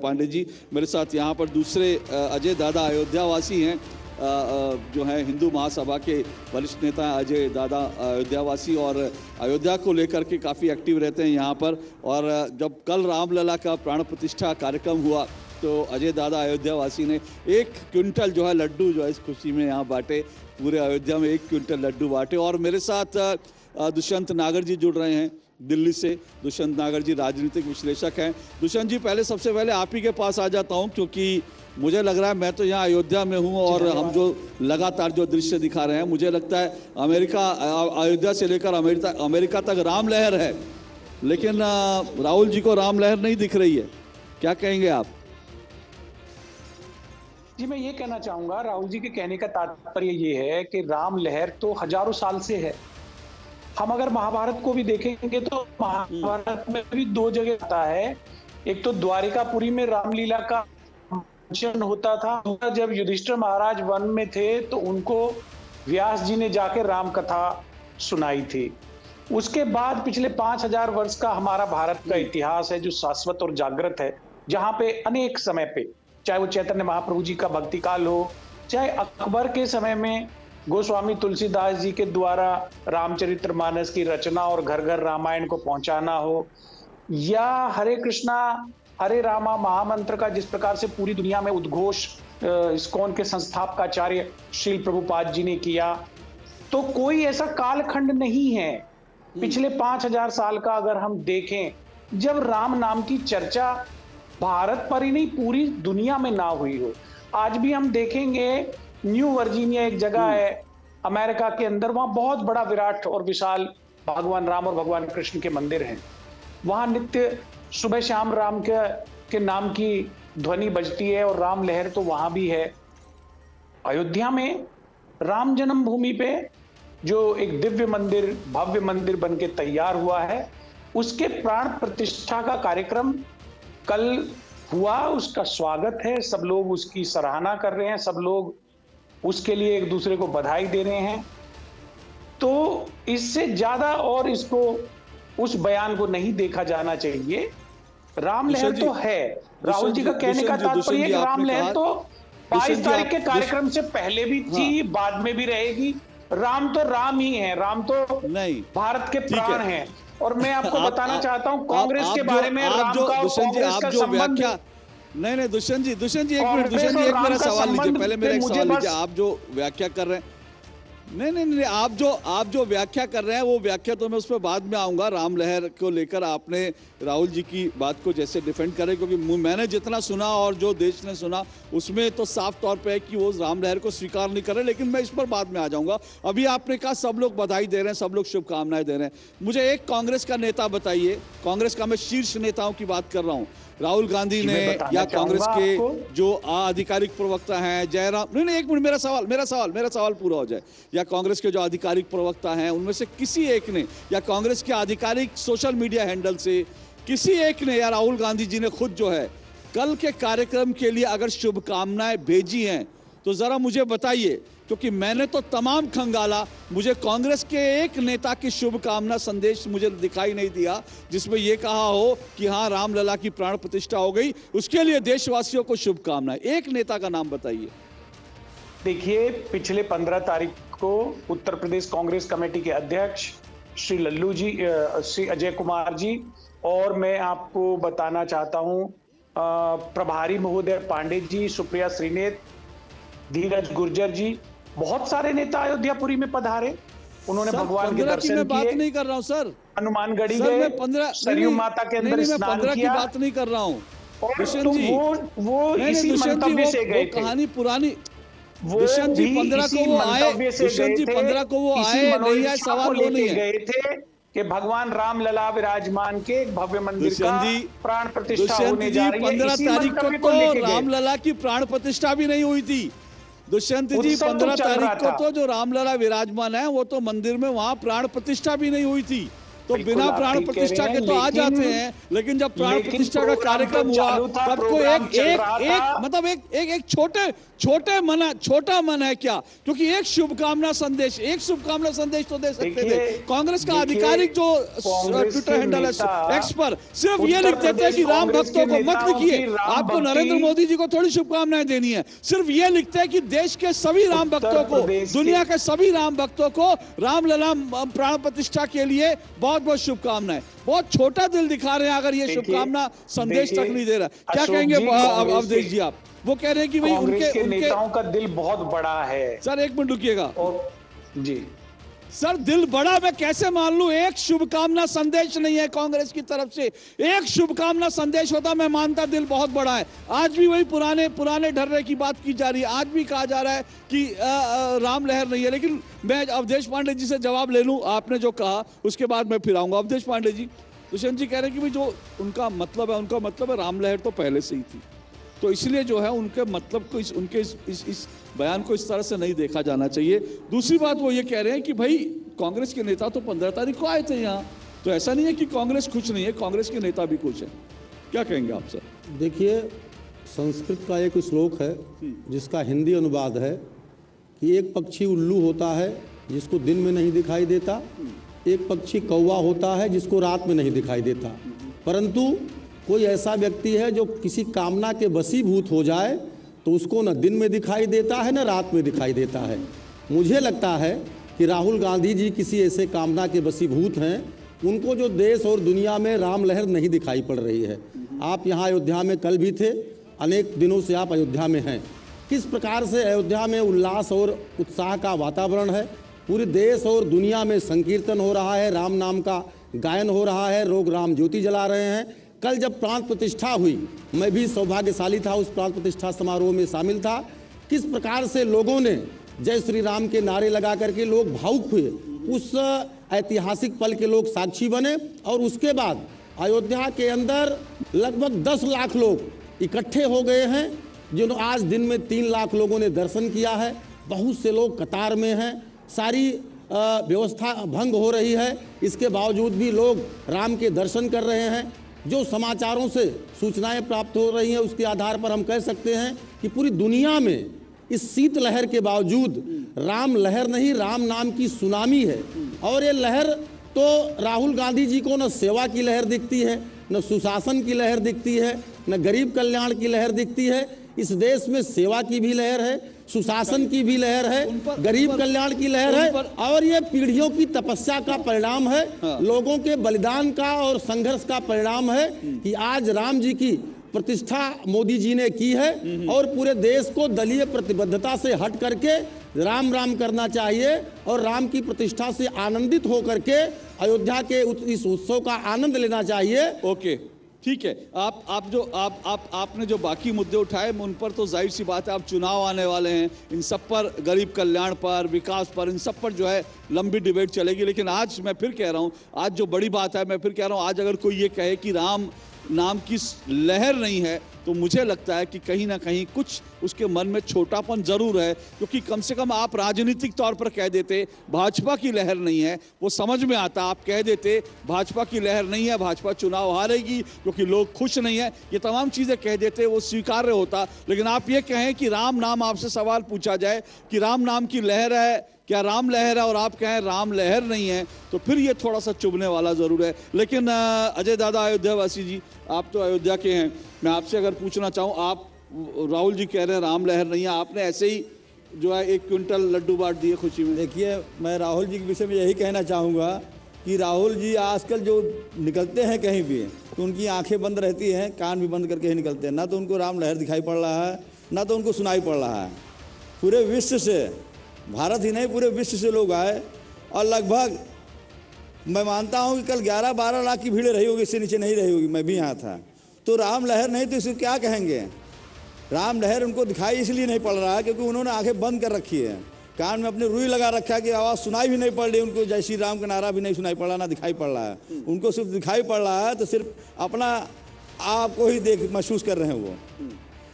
पांडे जी। मेरे साथ यहाँ पर दूसरे अजय दादा अयोध्यावासी हैं, जो है हिंदू महासभा के वरिष्ठ नेता अजय दादा अयोध्यावासी और अयोध्या को लेकर के काफ़ी एक्टिव रहते हैं यहाँ पर। और जब कल रामलला का प्राण प्रतिष्ठा कार्यक्रम हुआ तो अजय दादा अयोध्यावासी ने 1 क्विंटल जो है लड्डू जो है इस खुशी में यहाँ बांटे, पूरे अयोध्या में 1 क्विंटल लड्डू बांटे। और मेरे साथ दुष्यंत नागर जी जुड़ रहे हैं दिल्ली से। दुष्यंत नागर जी राजनीतिक विश्लेषक हैं। दुष्यंत जी, सबसे पहले आप ही के पास आ जाता हूँ क्योंकि मुझे लग रहा है मैं तो यहाँ अयोध्या में हूँ और हम जो लगातार जो दृश्य दिखा रहे हैं मुझे लगता है अयोध्या से लेकर अमेरिका तक राम लहर है, लेकिन राहुल जी को राम लहर नहीं दिख रही है। क्या कहेंगे आप? जी, मैं ये कहना चाहूंगा, राहुल जी के कहने का तात्पर्य ये है कि राम लहर तो हजारों साल से है। हम अगर महाभारत को भी देखेंगे तो महाभारत में भी 2 जगह आता है। एक तो द्वारिकापुरी में रामलीला का मेंशन होता था, दूसरा जब युधिष्ठिर महाराज वन में थे तो उनको व्यास जी ने जाकर राम कथा सुनाई थी। उसके बाद पिछले 5000 वर्ष का हमारा भारत का इतिहास है जो शाश्वत और जागृत है, जहाँ पे अनेक समय पे, चाहे वो चैतन्य महाप्रभु जी का भक्ति काल हो, चाहे अकबर के समय में गोस्वामी तुलसीदास जी के द्वारा रामचरितमानस की रचना और घर घर रामायण को पहुंचाना हो, या हरे कृष्णा हरे रामा महामंत्र का जिस प्रकार से पूरी दुनिया में उद्घोष इस्कॉन के संस्थापकाचार्य श्रील प्रभुपाद जी ने किया। तो कोई ऐसा कालखंड नहीं है पिछले 5000 साल का अगर हम देखें जब राम नाम की चर्चा भारत पर ही नहीं पूरी दुनिया में ना हुई हो। आज भी हम देखेंगे न्यू वर्जीनिया एक जगह है अमेरिका के अंदर, वहां बहुत बड़ा विराट और विशाल भगवान राम और भगवान कृष्ण के मंदिर हैं। वहां नित्य सुबह शाम राम के नाम की ध्वनि बजती है और राम लहर तो वहां भी है। अयोध्या में राम जन्मभूमि पे जो एक दिव्य मंदिर, भव्य मंदिर बनके तैयार हुआ है, उसके प्राण प्रतिष्ठा का कार्यक्रम कल हुआ। उसका स्वागत है, सब लोग उसकी सराहना कर रहे हैं, सब लोग उसके लिए एक दूसरे को बधाई दे रहे हैं। तो इससे ज्यादा और इसको उस बयान को नहीं देखा जाना चाहिए। राम लहर तो है, राहुल जी का कहने का तात्पर्य है कि राम लहर तो 22 तारीख के कार्यक्रम से पहले भी थी, बाद में भी रहेगी। राम तो राम ही है, राम तो नहीं भारत के प्राण हैं। और मैं आपको बताना चाहता हूं कांग्रेस के बारे में, राम का और कांग्रेस का संबंध। नहीं दुष्यंत जी एक मिनट, दुष्यंत जी एक मेरा सवाल लीजिए, पहले मेरा एक सवाल लीजिए। आप जो व्याख्या कर रहे हैं, नहीं, आप जो व्याख्या कर रहे हैं वो व्याख्या तो मैं उस पर बाद में आऊंगा। राम लहर को लेकर आपने राहुल जी की बात को जैसे डिफेंड करे, क्योंकि मैंने जितना सुना और जो देश ने सुना उसमें तो साफ तौर पे है कि वो राम लहर को स्वीकार नहीं कर रहे, लेकिन मैं इस पर बाद में आ जाऊंगा। अभी आपने कहा सब लोग बधाई दे रहे हैं, सब लोग शुभकामनाएं दे रहे हैं। मुझे एक कांग्रेस का नेता बताइए, कांग्रेस का मैं शीर्ष नेताओं की बात कर रहा हूँ, राहुल गांधी ने या कांग्रेस के जो आधिकारिक प्रवक्ता हैं, जयराम, नहीं एक मिनट, मेरा सवाल पूरा हो जाए, या कांग्रेस के जो आधिकारिक प्रवक्ता हैं उनमें से किसी एक ने, या कांग्रेस के आधिकारिक सोशल मीडिया हैंडल से किसी एक ने, या राहुल गांधी जी ने खुद जो है कल के कार्यक्रम के लिए अगर शुभकामनाएं भेजी हैं तो जरा मुझे बताइए, क्योंकि मैंने तो तमाम खंगाला, मुझे कांग्रेस के एक नेता की शुभकामना संदेश मुझे दिखाई नहीं दिया जिसमें यह कहा हो कि हाँ रामलला की प्राण प्रतिष्ठा हो गई, उसके लिए देशवासियों को शुभकामनाएं। एक नेता का नाम बताइए। देखिए, पिछले 15 तारीख को उत्तर प्रदेश कांग्रेस कमेटी के अध्यक्ष श्री लल्लू जी, श्री अजय कुमार जी, और मैं आपको बताना चाहता हूं प्रभारी महोदय पांडे जी, सुप्रिया श्रीनेत, धीरज गुर्जर जी, बहुत सारे नेता अयोध्यापुरी में पधारे। उन्होंने भगवान के दर्शन किए। बात नहीं कर रहा हूं सर, हनुमानगढ़ी गए, सरयू माता के अंदर स्नान किया। की बात नहीं कर रहा हूं दुष्यंत जी, वो इसी मंतव्य से गए थे। कहानी पुरानी, दुष्यंत जी 15 को वो आए, दुष्यंत जी 15 को वो आए नहीं आए, सवाल वो नहीं है। गए थे कि भगवान राम लला विराजमान के भव्य मंदिर का प्राण प्रतिष्ठा होने जा रही है। 15 तारीख को तो रामलला की प्राण प्रतिष्ठा भी नहीं हुई थी। दुष्यंत जी 15 तारीख को तो जो रामलला विराजमान है वो तो मंदिर में, वहां प्राण प्रतिष्ठा भी नहीं हुई थी। तो बिना प्राण प्रतिष्ठा के तो आ जाते हैं, लेकिन जब प्राण प्रतिष्ठा का कार्यक्रम हुआ तब को एक छोटा मन है क्या? क्योंकि एक शुभकामना संदेश तो दे सकते थे। कांग्रेस का आधिकारिक जो ट्विटर हैंडल है एक्स पर सिर्फ ये लिख देते हैं कि राम भक्तों को मत लिखिए, आपको नरेंद्र मोदी जी को थोड़ी शुभकामनाएं देनी है, सिर्फ ये लिखते हैं कि देश के सभी राम भक्तों को, दुनिया के सभी राम भक्तों को रामलला प्राण प्रतिष्ठा के लिए बहुत बहुत शुभकामनाएं। बहुत छोटा दिल दिखा रहे हैं अगर ये शुभकामना संदेश तक नहीं दे रहा। क्या कहेंगे अवधेश जी आप? वो कह रहे हैं कि भाई उनके नेताओं का दिल बहुत बड़ा है। सर एक मिनट रुकिएगा जी। सर दिल बड़ा मैं कैसे मान लूं? एक शुभकामना संदेश नहीं है कांग्रेस की तरफ से। एक शुभकामना संदेश होता मैं मानता दिल बहुत बड़ा है। आज भी वही पुराने ढर्रे की बात की जा रही है, आज भी कहा जा रहा है कि राम लहर नहीं है। लेकिन मैं अवधेश पांडे जी से जवाब ले लूं, आपने जो कहा उसके बाद मैं फिर आऊंगा। अवधेश पांडे जी, दुष्यंत जी कह रहे हैं कि भाई जो उनका मतलब है राम लहर तो पहले से ही थी, तो इसलिए जो है उनके मतलब को उनके इस बयान को इस तरह से नहीं देखा जाना चाहिए। दूसरी बात वो ये कह रहे हैं कि भाई कांग्रेस के नेता तो 15 तारीख को आए थे यहाँ, तो ऐसा नहीं है कि कांग्रेस खुश नहीं है, कांग्रेस के नेता भी खुश हैं। क्या कहेंगे आप सर? देखिए, संस्कृत का एक श्लोक है जिसका हिंदी अनुवाद है कि एक पक्षी उल्लू होता है जिसको दिन में नहीं दिखाई देता, एक पक्षी कौवा होता है जिसको रात में नहीं दिखाई देता, परंतु कोई ऐसा व्यक्ति है जो किसी कामना के वशीभूत हो जाए तो उसको न दिन में दिखाई देता है न रात में दिखाई देता है। मुझे लगता है कि राहुल गांधी जी किसी ऐसे कामना के वशीभूत हैं, उनको जो देश और दुनिया में राम लहर नहीं दिखाई पड़ रही है। आप यहाँ अयोध्या में कल भी थे, अनेक दिनों से आप अयोध्या में हैं। किस प्रकार से अयोध्या में उल्लास और उत्साह का वातावरण है, पूरे देश और दुनिया में संकीर्तन हो रहा है, राम नाम का गायन हो रहा है, लोग राम ज्योति जला रहे हैं। कल जब प्राण प्रतिष्ठा हुई, मैं भी सौभाग्यशाली था, उस प्राण प्रतिष्ठा समारोह में शामिल था। किस प्रकार से लोगों ने जय श्री राम के नारे लगा करके लोग भावुक हुए, उस ऐतिहासिक पल के लोग साक्षी बने। और उसके बाद अयोध्या के अंदर लगभग 10 लाख लोग इकट्ठे हो गए हैं, जिन्होंने आज दिन में 3 लाख लोगों ने दर्शन किया है। बहुत से लोग कतार में हैं, सारी व्यवस्था भंग हो रही है, इसके बावजूद भी लोग राम के दर्शन कर रहे हैं। जो समाचारों से सूचनाएं प्राप्त हो रही हैं उसके आधार पर हम कह सकते हैं कि पूरी दुनिया में इस शीत लहर के बावजूद राम लहर नहीं, राम नाम की सुनामी है। और ये लहर तो राहुल गांधी जी को न सेवा की लहर दिखती है, न सुशासन की लहर दिखती है, न गरीब कल्याण की लहर दिखती है। इस देश में सेवा की भी लहर है, सुशासन की भी लहर है, गरीब कल्याण की लहर है, और ये पीढ़ियों की तपस्या का परिणाम है, लोगों के बलिदान का और संघर्ष का परिणाम है कि आज राम जी की प्रतिष्ठा मोदी जी ने की है और पूरे देश को दलीय प्रतिबद्धता से हट करके राम राम करना चाहिए और राम की प्रतिष्ठा से आनंदित होकर के अयोध्या के इस उत्सव का आनंद लेना चाहिए। ओके, ठीक है। आपने जो बाकी मुद्दे उठाए उन पर तो जाहिर सी बात है, आप चुनाव आने वाले हैं, इन सब पर, गरीब कल्याण पर, विकास पर, इन सब पर जो है लंबी डिबेट चलेगी। लेकिन आज मैं फिर कह रहा हूं, आज जो बड़ी बात है, मैं फिर कह रहा हूं, आज अगर कोई ये कहे कि राम नाम की लहर नहीं है तो मुझे लगता है कि कहीं ना कहीं कुछ उसके मन में छोटापन जरूर है, क्योंकि कम से कम आप राजनीतिक तौर पर कह देते भाजपा की लहर नहीं है, वो समझ में आता। आप कह देते भाजपा की लहर नहीं है, भाजपा चुनाव हारेगी क्योंकि लोग खुश नहीं है, ये तमाम चीजें कह देते, वो स्वीकार्य होता। लेकिन आप ये कहें कि राम नाम, आपसे सवाल पूछा जाए कि राम नाम की लहर है, क्या राम लहर है, और आप कहें राम लहर नहीं है, तो फिर ये थोड़ा सा चुभने वाला जरूर है। लेकिन अजय दादा अयोध्यावासी जी, आप तो अयोध्या के हैं, मैं आपसे अगर पूछना चाहूँ, आप, राहुल जी कह रहे हैं राम लहर नहीं है, आपने ऐसे ही जो है 1 क्विंटल लड्डू बांट दिए खुशी में। देखिए, मैं राहुल जी के विषय में यही कहना चाहूँगा कि राहुल जी आजकल जो निकलते हैं कहीं भी, तो उनकी आंखें बंद रहती हैं, कान भी बंद करके ही निकलते हैं। ना तो उनको राम लहर दिखाई पड़ रहा है, ना तो उनको सुनाई पड़ रहा है। पूरे विश्व से, भारत ही नहीं पूरे विश्व से लोग आए और लगभग मैं मानता हूँ कि कल 11-12 लाख की भीड़ रही होगी, इससे नीचे नहीं रही होगी, मैं भी यहाँ था। तो राम लहर नहीं तो इसे क्या कहेंगे? राम लहर उनको दिखाई इसलिए नहीं पड़ रहा है क्योंकि उन्होंने आंखें बंद कर रखी है, कान में अपने रुई लगा रखा है कि आवाज़ सुनाई भी नहीं पड़ रही उनको, जय श्री राम का नारा भी नहीं सुनाई पड़ रहा, ना दिखाई पड़ रहा है उनको। सिर्फ दिखाई पड़ रहा है तो सिर्फ अपना आप को ही देख महसूस कर रहे हैं वो।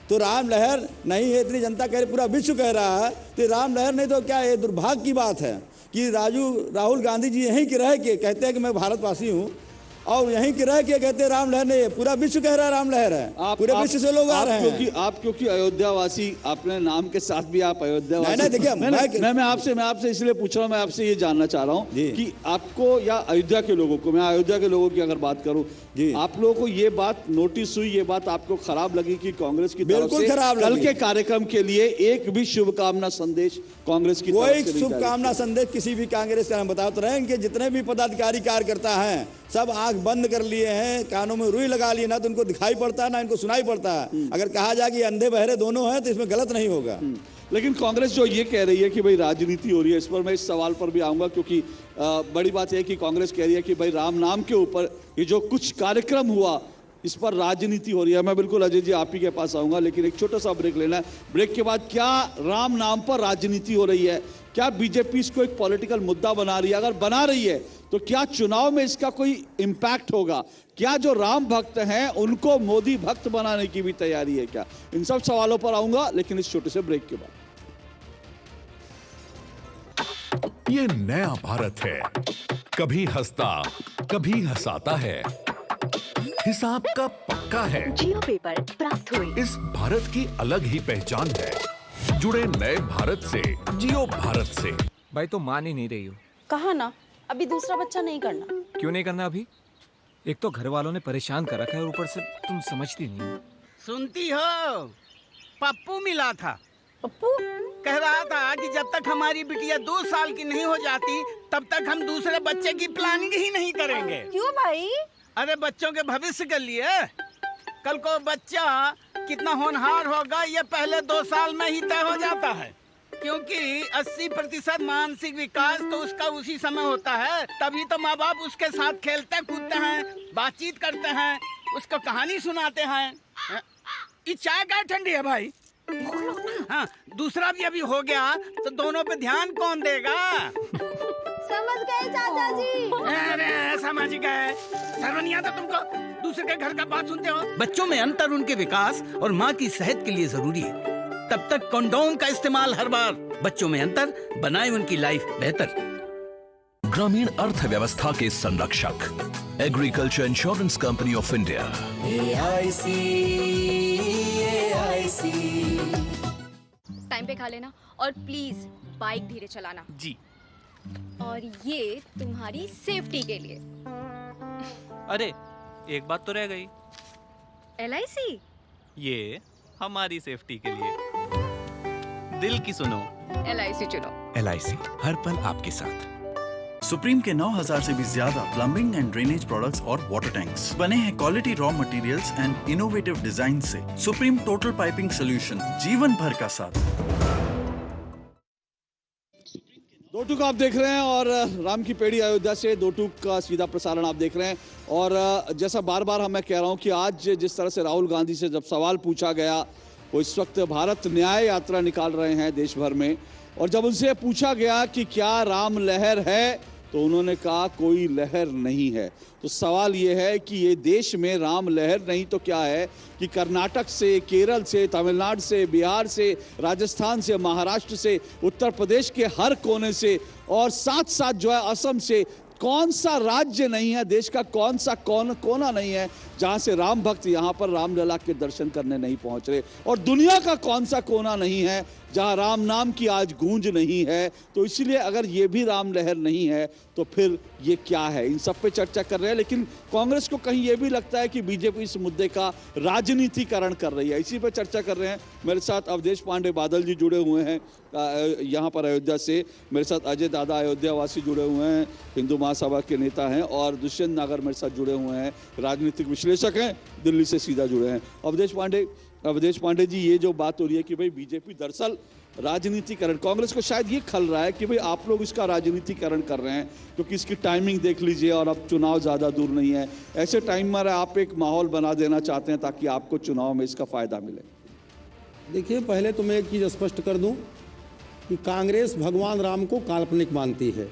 तो राम लहर नहीं है, इतनी जनता कह रही, पूरा विश्व कह रहा है, तो राम लहर नहीं तो क्या? ये दुर्भाग्य की बात है कि राहुल गांधी जी यहीं के रह के कहते हैं कि मैं भारतवासी हूँ, और यहीं के रह के कहते हैं राम लहर नहीं है। पूरा विश्व कह रहा है राम लहर है, पूरे विश्व से लोग आ रहे हैं। आप क्योंकि अयोध्यावासी, अपने नाम के साथ भी आप अयोध्यावासी। नहीं, देखिए, मैं आपसे इसलिए पूछ रहा हूँ, मैं आपसे ये जानना चाह रहा हूँ कि आपको या अयोध्या के लोगों को, मैं अयोध्या के लोगों की अगर बात करूँ, आप लोगों को ये बात नोटिस हुई, ये बात आपको खराब लगी कि कांग्रेस की तरफ से कल के कार्यक्रम के लिए एक भी शुभकामना संदेश कांग्रेस की तरफ से कोई शुभकामना संदेश किसी भी कांग्रेस का, हम बताते रहे, इनके जितने भी पदाधिकारी कार्यकर्ता हैं सब आंख बंद कर लिए हैं, कानों में रुई लगा लिए, ना तो उनको दिखाई पड़ता है ना इनको सुनाई पड़ता है। अगर कहा जाए कि अंधे बहरे दोनों हैं तो इसमें गलत नहीं होगा। लेकिन कांग्रेस जो ये कह रही है कि भाई राजनीति हो रही है, इस पर मैं इस सवाल पर भी आऊंगा, क्योंकि बड़ी बात यह है कि कांग्रेस कह रही है कि भाई राम नाम के ऊपर ये जो कुछ कार्यक्रम हुआ इस पर राजनीति हो रही है। मैं बिल्कुल अजय जी आप ही के पास आऊंगा, लेकिन एक छोटा सा ब्रेक लेना है। ब्रेक के बाद क्या राम नाम पर राजनीति हो रही है? क्या बीजेपी इसको एक पॉलिटिकल मुद्दा बना रही है? अगर बना रही है तो क्या चुनाव में इसका कोई इंपैक्ट होगा? क्या जो राम भक्त हैं उनको मोदी भक्त बनाने की भी तैयारी है क्या? इन सब सवालों पर आऊंगा, लेकिन इस छोटे से ब्रेक के बाद। ये नया भारत है, कभी हंसता कभी हंसाता है, हिसाब का पक्का है। जियो पेपर प्राप्त हुई। इस भारत की अलग ही पहचान है। जुड़े नए भारत से, जियो भारत से। भाई तो मान ही नहीं रही हो। कहा ना, अभी दूसरा बच्चा नहीं करना। क्यों नहीं करना अभी? एक तो घर वालों ने परेशान कर रखा है, ऊपर से तुम समझती नहीं हो। सुनती हो, पप्पू मिला था। पप्पू कह रहा था कि जब तक हमारी बिटिया 2 साल की नहीं हो जाती तब तक हम दूसरे बच्चे की प्लानिंग ही नहीं करेंगे। क्यों भाई? अरे बच्चों के भविष्य के लिए। कल को बच्चा कितना होनहार होगा ये पहले 2 साल में ही तय हो जाता है, क्योंकि 80% मानसिक विकास तो उसका उसी समय होता है। तभी तो माँ बाप उसके साथ खेलते कूदते हैं, बातचीत करते हैं, उसको कहानी सुनाते हैं। ये चाय क्या ठंडी है भाई? हाँ, दूसरा भी अभी हो गया तो दोनों पे ध्यान कौन देगा? समझ गए चाचा जी। अरे समझ गए, शर्म नहीं आता तुमको? दूसरे के घर का बात सुनते हो। बच्चों में अंतर उनके विकास और माँ की सेहत के लिए जरूरी है। तब तक कंडोम का इस्तेमाल हर बार। बच्चों में अंतर बनाए उनकी लाइफ बेहतर। ग्रामीण अर्थव्यवस्था के संरक्षक, agriculture insurance company of India. Time पे खा लेना और प्लीज बाइक धीरे चलाना जी। और ये तुम्हारी सेफ्टी के लिए। अरे एक बात तो रह गई। LIC? ये हमारी सेफ्टी के लिए। दिल की सुनो, LIC चुनो। LIC हर पल आपके साथ। सुप्रीम के 9000 से भी ज्यादा प्लम्बिंग एंड ड्रेनेज प्रोडक्ट्स और वाटर टैंक्स बने हैं quality raw materials and innovative design से। सुप्रीम टोटल पाइपिंग सोल्यूशन, जीवन भर का साथ। दो टूक आप देख रहे हैं और राम की पेड़ी अयोध्या से दो टूक का सीधा प्रसारण आप देख रहे हैं। और जैसा बार बार मैं कह रहा हूं कि आज जिस तरह से राहुल गांधी से जब सवाल पूछा गया, वो इस वक्त भारत न्याय यात्रा निकाल रहे हैं देश भर में, और जब उनसे पूछा गया कि क्या राम लहर है, तो उन्होंने कहा कोई लहर नहीं है। तो सवाल ये है कि ये देश में राम लहर नहीं तो क्या है कि कर्नाटक से, केरल से, तमिलनाडु से, बिहार से, राजस्थान से, महाराष्ट्र से, उत्तर प्रदेश के हर कोने से और साथ साथ जो है असम से, कौन सा राज्य नहीं है, देश का कौन सा कोना नहीं है जहां से राम भक्त यहां पर रामलला के दर्शन करने नहीं पहुंच रहे, और दुनिया का कौन सा कोना नहीं है जहां राम नाम की आज गूंज नहीं है। तो इसलिए अगर ये भी राम लहर नहीं है तो फिर ये क्या है, इन सब पे चर्चा कर रहे हैं। लेकिन कांग्रेस को कहीं ये भी लगता है कि बीजेपी इस मुद्दे का राजनीतिकरण कर रही है, इसी पे चर्चा कर रहे हैं। मेरे साथ अवधेश पांडे बादल जी जुड़े हुए हैं यहाँ पर अयोध्या से, मेरे साथ अजय दादा अयोध्यावासी जुड़े हुए हैं, हिंदू महासभा के नेता हैं, और दुष्यंत नागर मेरे साथ जुड़े हुए हैं, राजनीतिक विश्लेषक हैं, दिल्ली से सीधा जुड़े हैं। अवधेश पांडे जी, ये जो बात हो रही है कि भाई बीजेपी दरअसल राजनीतिकरण, कांग्रेस को शायद ये खल रहा है कि भाई आप लोग इसका राजनीतिकरण कर रहे हैं, क्योंकि इसकी टाइमिंग देख लीजिए और अब चुनाव ज़्यादा दूर नहीं है, ऐसे टाइम में आप एक माहौल बना देना चाहते हैं ताकि आपको चुनाव में इसका फ़ायदा मिले। देखिए, पहले तो मैं एक चीज़ स्पष्ट कर दूं कि कांग्रेस भगवान राम को काल्पनिक मानती है,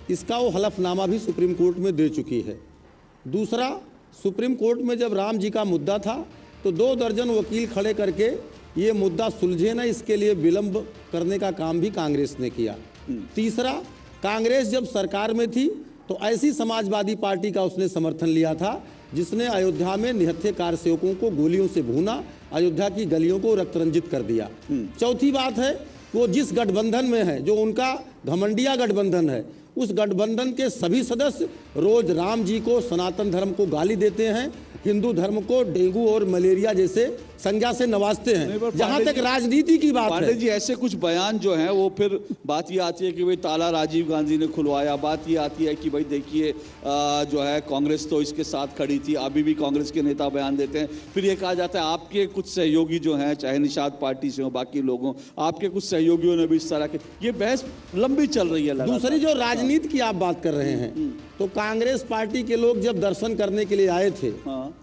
इसका वो हलफनामा भी सुप्रीम कोर्ट में दे चुकी है। दूसरा, सुप्रीम कोर्ट में जब राम जी का मुद्दा था तो 2 दर्जन वकील खड़े करके ये मुद्दा सुलझे ना, इसके लिए विलंब करने का काम भी कांग्रेस ने किया। तीसरा, कांग्रेस जब सरकार में थी तो ऐसी समाजवादी पार्टी का उसने समर्थन लिया था जिसने अयोध्या में निहत्थे कार सेवकों को गोलियों से भूना, अयोध्या की गलियों को रक्तरंजित कर दिया। चौथी बात है, वो जिस गठबंधन में है, जो उनका घमंडिया गठबंधन है, उस गठबंधन के सभी सदस्य रोज राम जी को, सनातन धर्म को गाली देते हैं, हिंदू धर्म को डेंगू और मलेरिया जैसे संज्ञा से नवाजते हैं। जहां तक राजनीति की बात पांडे जी, ऐसे कुछ बयान जो हैं वो फिर बात ये आती है कि भाई ताला राजीव गांधी ने खुलवाया, बात ये आती है कि भाई देखिए जो है कांग्रेस तो इसके साथ खड़ी थी, अभी भी कांग्रेस के नेता बयान देते हैं। फिर ये कहा जाता है आपके कुछ सहयोगी जो हैं, चाहे निषाद पार्टी से हो, बाकी लोगों, आपके कुछ सहयोगियों ने भी इस तरह के, ये बहस लंबी चल रही है। दूसरी जो राजनीति की आप बात कर रहे हैं, तो कांग्रेस पार्टी के लोग जब दर्शन करने के लिए आए थे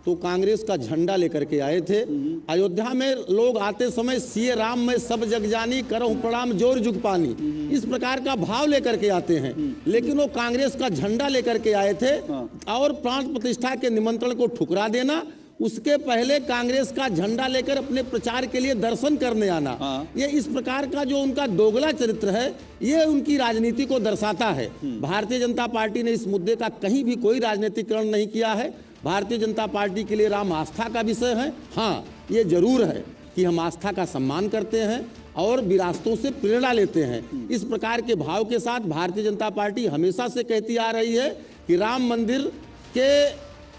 तो कांग्रेस का झंडा लेकर के आए थे। अयोध्या में लोग आते समय सिए राम में सब जग जानी, करहु प्रणाम जोर जुग पानी, इस प्रकार का भाव लेकर के आते हैं। लेकिन वो कांग्रेस का झंडा लेकर के आए थे, और प्राण प्रतिष्ठा के निमंत्रण को ठुकरा देना, उसके पहले कांग्रेस का झंडा लेकर अपने प्रचार के लिए दर्शन करने आना, ये इस प्रकार का जो उनका दोगला चरित्र है, ये उनकी राजनीति को दर्शाता है। भारतीय जनता पार्टी ने इस मुद्दे का कहीं भी कोई राजनीतिकरण नहीं किया है। भारतीय जनता पार्टी के लिए राम आस्था का विषय है। हाँ, ये जरूर है कि हम आस्था का सम्मान करते हैं और विरासतों से प्रेरणा लेते हैं। इस प्रकार के भाव के साथ भारतीय जनता पार्टी हमेशा से कहती आ रही है कि राम मंदिर के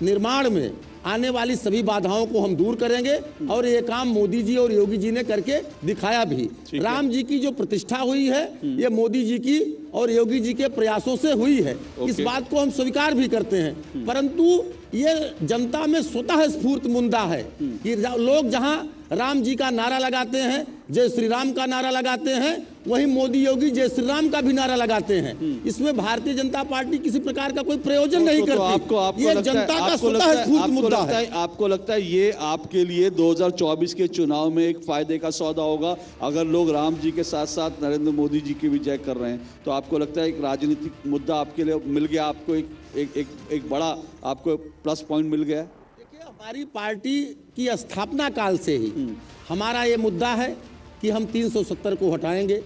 निर्माण में आने वाली सभी बाधाओं को हम दूर करेंगे, और ये काम मोदी जी और योगी जी ने करके दिखाया भी। राम जी की जो प्रतिष्ठा हुई है, ये मोदी जी की और योगी जी के प्रयासों से हुई है। इस बात को हम स्वीकार भी करते हैं, परंतु ये जनता में स्वतः स्फूर्त मुद्दा है कि लोग जहां राम जी का नारा लगाते हैं, जय श्री राम का नारा लगाते हैं, वहीं मोदी योगी जय श्री राम का भी नारा लगाते हैं। इसमें भारतीय जनता पार्टी किसी प्रकार का कोई प्रयोजन नहीं करती। ये जनता का स्वतः स्फूर्त मुद्दा है। आपको लगता है ये आपके लिए 2024 के चुनाव में एक फायदे का सौदा होगा? अगर लोग राम जी के साथ साथ नरेंद्र मोदी जी की भी जय कर रहे हैं, तो आपको लगता है एक राजनीतिक मुद्दा आपके लिए मिल गया, आपको एक बड़ा आपको प्लस पॉइंट मिल गया? हमारी पार्टी की स्थापना काल से ही हमारा ये मुद्दा है कि हम 370 को हटाएंगे,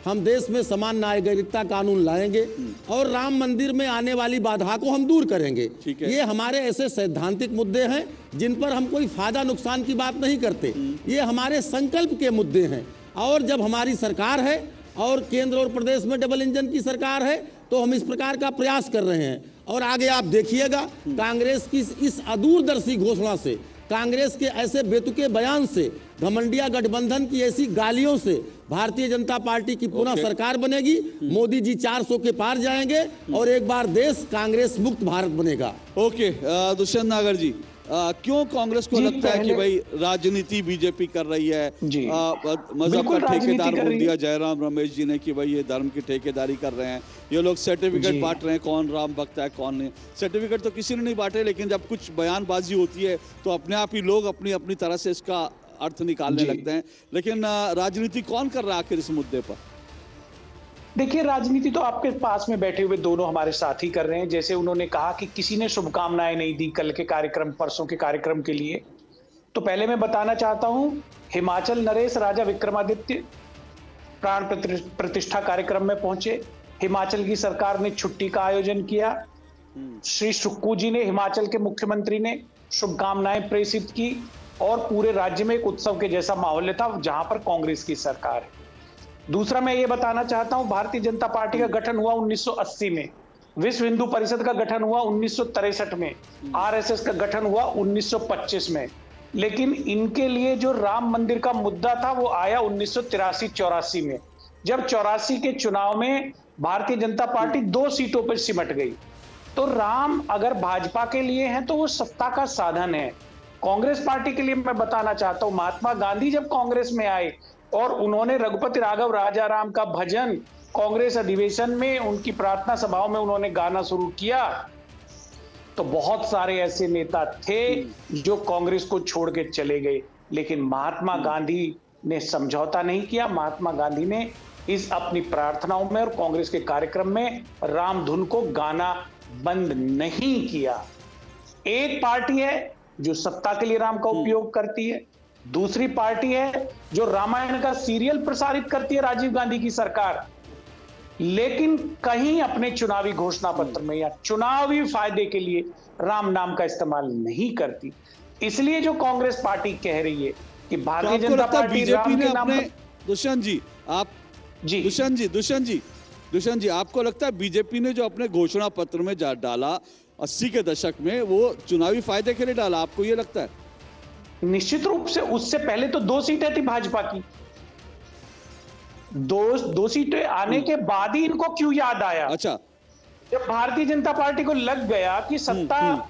हम देश में समान नागरिकता कानून लाएंगे, और राम मंदिर में आने वाली बाधा को हम दूर करेंगे। ये हमारे ऐसे सैद्धांतिक मुद्दे हैं जिन पर हम कोई फायदा नुकसान की बात नहीं करते। ये हमारे संकल्प के मुद्दे हैं, और जब हमारी सरकार है और केंद्र और प्रदेश में डबल इंजन की सरकार है, तो हम इस प्रकार का प्रयास कर रहे हैं। और आगे आप देखिएगा, कांग्रेस की इस अदूरदर्शी घोषणा से, कांग्रेस के ऐसे बेतुके बयान से, घमंडिया गठबंधन की ऐसी गालियों से भारतीय जनता पार्टी की पुनः सरकार बनेगी, मोदी जी 400 के पार जाएंगे और एक बार देश कांग्रेस मुक्त भारत बनेगा। ओके, दुष्यंत नागर जी, क्यों कांग्रेस को लगता है कि भाई राजनीति बीजेपी कर रही है? मजहब का ठेकेदार बोल दिया जयराम रमेश जी ने कि भाई ये धर्म की ठेकेदारी कर रहे हैं। ये लोग सर्टिफिकेट बांट रहे हैं, कौन राम भक्त है कौन नहीं। सर्टिफिकेट तो किसी ने नहीं बांटे, लेकिन जब कुछ बयानबाजी होती है तो अपने आप ही लोग अपनी अपनी तरह से इसका अर्थ निकालने लगते हैं। लेकिन राजनीति कौन कर रहा है आखिर इस मुद्दे पर? देखिए, राजनीति तो आपके पास में बैठे हुए दोनों हमारे साथी कर रहे हैं। जैसे उन्होंने कहा कि किसी ने शुभकामनाएं नहीं दी कल के कार्यक्रम, परसों के कार्यक्रम के लिए, तो पहले मैं बताना चाहता हूं, हिमाचल नरेश राजा विक्रमादित्य प्राण प्रतिष्ठा कार्यक्रम में पहुंचे। हिमाचल की सरकार ने छुट्टी का आयोजन किया। श्री सुक्कू जी ने, हिमाचल के मुख्यमंत्री ने शुभकामनाएं प्रेषित की और पूरे राज्य में एक उत्सव के जैसा माहौल था जहां पर कांग्रेस की सरकार है। दूसरा मैं ये बताना चाहता हूं, भारतीय जनता पार्टी का गठन हुआ 1980 में, विश्व हिंदू परिषद का गठन हुआ 1963 में, आरएसएस का गठन हुआ 1925 में। लेकिन इनके लिए जो राम मंदिर का मुद्दा था वो आया 1983-84 में, जब 84 के चुनाव में भारतीय जनता पार्टी 2 सीटों पर सिमट गई। तो राम अगर भाजपा के लिए है तो वो सत्ता का साधन है। कांग्रेस पार्टी के लिए मैं बताना चाहता हूं, महात्मा गांधी जब कांग्रेस में आए और उन्होंने रघुपति राघव राजा राम का भजन कांग्रेस अधिवेशन में, उनकी प्रार्थना सभाओं में उन्होंने गाना शुरू किया, तो बहुत सारे ऐसे नेता थे जो कांग्रेस को छोड़ के चले गए। लेकिन महात्मा गांधी ने समझौता नहीं किया। महात्मा गांधी ने इस अपनी प्रार्थनाओं में और कांग्रेस के कार्यक्रम में राम धुन को गाना बंद नहीं किया। एक पार्टी है जो सत्ता के लिए राम का उपयोग करती है, दूसरी पार्टी है जो रामायण का सीरियल प्रसारित करती है, राजीव गांधी की सरकार, लेकिन कहीं अपने चुनावी घोषणा पत्र में या चुनावी फायदे के लिए राम नाम का इस्तेमाल नहीं करती। इसलिए जो कांग्रेस पार्टी कह रही है कि भारतीय जनता पार्टी बीजेपी ने अपने, दुष्यंत जी आपको लगता है बीजेपी ने जो अपने घोषणा पत्र में डाला 80 के दशक में, वो चुनावी फायदे के लिए डाला? आपको ये लगता है? निश्चित रूप से। उससे पहले तो 2 सीटें थी भाजपा की। दो सीटें आने के बाद ही इनको क्यों याद आया? अच्छा, जब भारतीय जनता पार्टी को लग गया कि सत्ता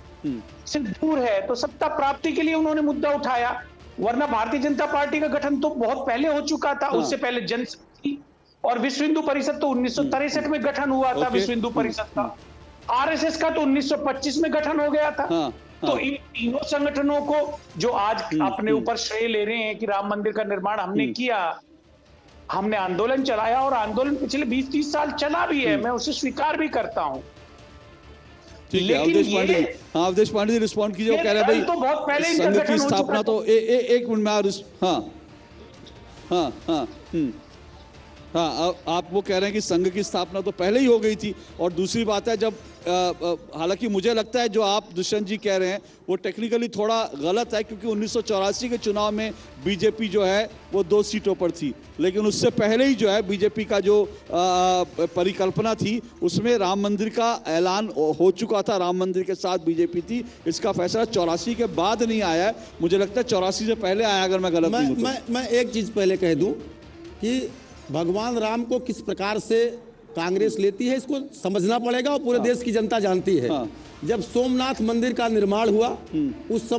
से दूर है तो सत्ता प्राप्ति के लिए उन्होंने मुद्दा उठाया। वरना भारतीय जनता पार्टी का गठन तो बहुत पहले हो चुका था। उससे पहले जनशक्ति और विश्व हिंदू परिषद तो 1963 में गठन हुआ था। विश्व हिंदू परिषद का, आरएसएस का तो 1925 में गठन हो गया था। तो इन तीनों संगठनों को जो आज अपने ऊपर श्रेय ले रहे हैं कि राम मंदिर का निर्माण हमने किया, हमने आंदोलन चलाया और आंदोलन पिछले 20-30 साल चला भी है, मैं उसे स्वीकार भी करता हूं। अवधेश पांडे जी रिस्पॉन्ड कीजिए। वो कह रहे हैं भाई तो बहुत पहले संघ की स्थापना तो एक मिनट में आप वो कह रहे हैं कि संघ की स्थापना तो पहले ही हो गई थी। और दूसरी बात है, जब हालांकि मुझे लगता है जो आप दुष्यंत जी कह रहे हैं वो टेक्निकली थोड़ा गलत है, क्योंकि 1984 के चुनाव में बीजेपी जो है वो 2 सीटों पर थी, लेकिन उससे पहले ही जो है बीजेपी का जो परिकल्पना थी उसमें राम मंदिर का ऐलान हो चुका था। राम मंदिर के साथ बीजेपी थी। इसका फैसला 84 के बाद नहीं आया है, मुझे लगता है 84 से पहले आया, अगर मैं गलत नहीं हूं तो। मैं एक चीज पहले कह दूं कि भगवान राम को किस प्रकार से कांग्रेस लेती है इसको समझना पड़ेगा और पूरे देश की जनता जानती है। जब सोमनाथ मंदिर का निर्माण हुआ उस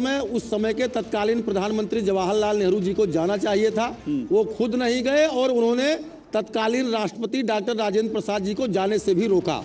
समय के तत्कालीन प्रधानमंत्री जवाहरलाल नेहरू जी को जाना चाहिए था। वो खुद नहीं गए और उन्होंने तत्कालीन राष्ट्रपति डॉक्टर राजेंद्र प्रसाद जी को जाने से भी रोका।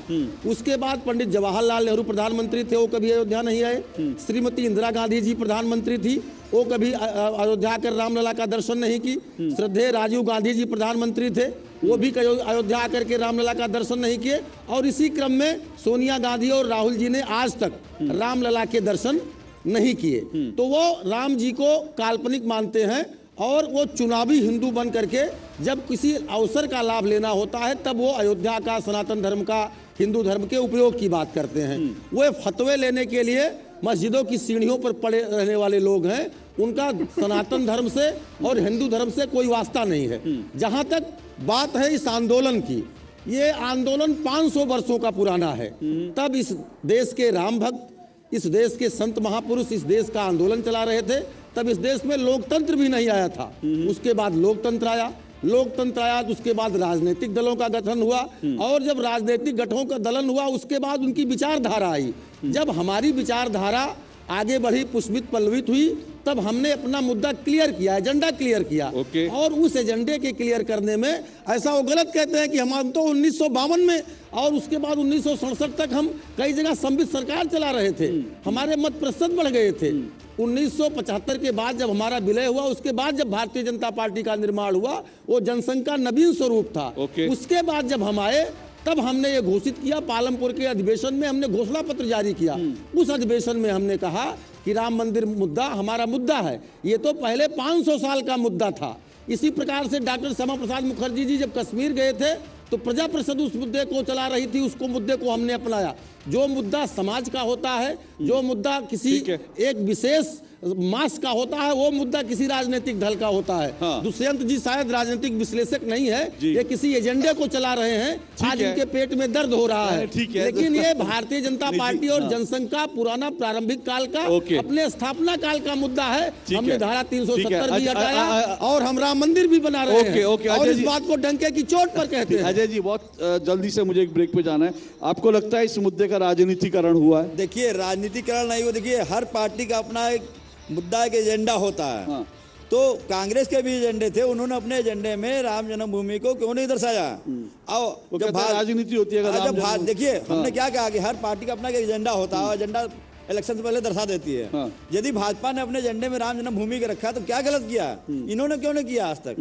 उसके बाद पंडित जवाहरलाल नेहरू प्रधानमंत्री थे, वो कभी अयोध्या नहीं आए। श्रीमती इंदिरा गांधी जी प्रधानमंत्री थी, वो कभी अयोध्या कर रामलला का दर्शन नहीं की। श्रद्धेय राजीव गांधी जी प्रधानमंत्री थे, वो भी अयोध्या आकर के रामलला का दर्शन नहीं किए। और इसी क्रम में सोनिया गांधी और राहुल जी ने आज तक रामलला के दर्शन नहीं किए। तो वो राम जी को काल्पनिक मानते हैं और वो चुनावी हिंदू बन करके जब किसी अवसर का लाभ लेना होता है तब वो अयोध्या का, सनातन धर्म का, हिंदू धर्म के उपयोग की बात करते हैं। वो फतवे लेने के लिए मस्जिदों की सीढ़ियों पर पड़े रहने वाले लोग हैं। उनका सनातन धर्म से और हिंदू धर्म से कोई वास्ता नहीं है। जहां तक बात है इस आंदोलन की, ये आंदोलन 500 वर्षों का पुराना है। तब इस देश के राम भक्त, इस देश के संत महापुरुष इस देश का आंदोलन चला रहे थे। तब इस देश में लोकतंत्र भी नहीं आया था। उसके बाद लोकतंत्र आया। लोकतंत्र आया तो उसके बाद राजनीतिक दलों का गठन हुआ, और जब राजनीतिक गठों का दलन हुआ उसके बाद उनकी विचारधारा आई। जब हमारी विचारधारा आगे बढ़ी, पुष्पित पल्लवित हुई, तब हमने अपना मुद्दा क्लियर किया, एजेंडा क्लियर किया। और उस एजेंडे के क्लियर करने में ऐसा वो गलत कहते हैं कि हम तो 1952 में और उसके बाद 1967 तक हम कई जगह संवित सरकार चला रहे थे, हमारे मत प्रतिशत बढ़ गए थे। 1975 के बाद जब हमारा विलय हुआ, उसके बाद जब भारतीय जनता पार्टी का निर्माण हुआ, वो जनसंघ का नवीन स्वरूप था। उसके बाद जब हम आए तब हमने ये घोषित किया, पालमपुर के अधिवेशन में हमने घोषणा पत्र जारी किया। उस अधिवेशन में हमने कहा कि राम मंदिर मुद्दा हमारा मुद्दा है। ये तो पहले 500 साल का मुद्दा था। इसी प्रकार से डॉक्टर श्यामा प्रसाद मुखर्जी जी जब कश्मीर गए थे तो प्रजा परिषद उस मुद्दे को चला रही थी, उसको मुद्दे को हमने अपनाया। जो मुद्दा समाज का होता है, जो मुद्दा किसी एक विशेष मास का होता है, वो मुद्दा किसी राजनीतिक दल का होता है। दुष्यंत जी शायद राजनीतिक विश्लेषक नहीं है, ये किसी एजेंडे को चला रहे हैं। आज इनके पेट में दर्द हो रहा है, लेकिन ये भारतीय जनता पार्टी और जनसंघ का पुराना प्रारंभिक काल का, अपने स्थापना काल का मुद्दा है। हमने धारा 370 भी हटाया और हम राम मंदिर भी बना रहे हैं, और इस बात को डंके की चोट पर कहते हैं। अजय जी, बहुत जल्दी से मुझे एक ब्रेक पे जाना है। आपको लगता है इस मुद्दे का राजनीतिकरण हुआ है? देखिए, राजनीतिकरण नहीं हुआ। देखिए, हर पार्टी का अपना एक मुद्दा, एक एजेंडा होता है। तो कांग्रेस के भी एजेंडे थे, उन्होंने अपने एजेंडे में राम जन्मभूमि को क्यों नहीं दर्शाया? और जब राजनीति होती है, देखिए हमने क्या कहा कि हर पार्टी का अपना एक एजेंडा होता है, एजेंडा इलेक्शन से पहले दर्शा देती है। यदि भाजपा ने अपने एजेंडे में राम जन्मभूमि के रखा तो क्या गलत किया? इन्होंने क्यों नहीं किया आज तक?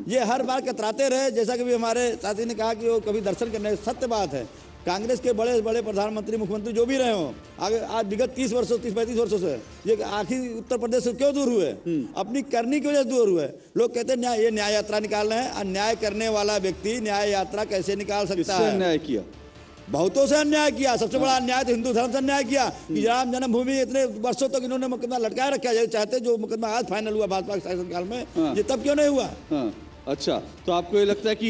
ये हर बार कतराते रहे, जैसा कि हमारे साथी ने कहा कि वो कभी दर्शन करने, सत्य बात है। कांग्रेस के बड़े बड़े प्रधानमंत्री, मुख्यमंत्री जो भी रहे हो, आगे आज विगत 35 वर्षों से ये आखिर उत्तर प्रदेश से क्यों दूर हुए? अपनी करनी की वजह से दूर हुए। लोग कहते हैं न्याय, ये न्याय यात्रा निकाल रहे हैं। अन्याय करने वाला व्यक्ति न्याय यात्रा कैसे निकाल सकता है? अन्याय किया, बहुतों से अन्याय किया। सबसे बड़ा अन्याय तो हिंदू धर्म से अन्याय किया कि राम जन्मभूमि इतने वर्षों तक इन्होंने मुकदमा लटकाए रखा है। चाहते जो मुकदमा आज फाइनल हुआ भाजपा के शासनकाल में, ये तब क्यों नहीं हुआ? अच्छा, तो आपको ये लगता है कि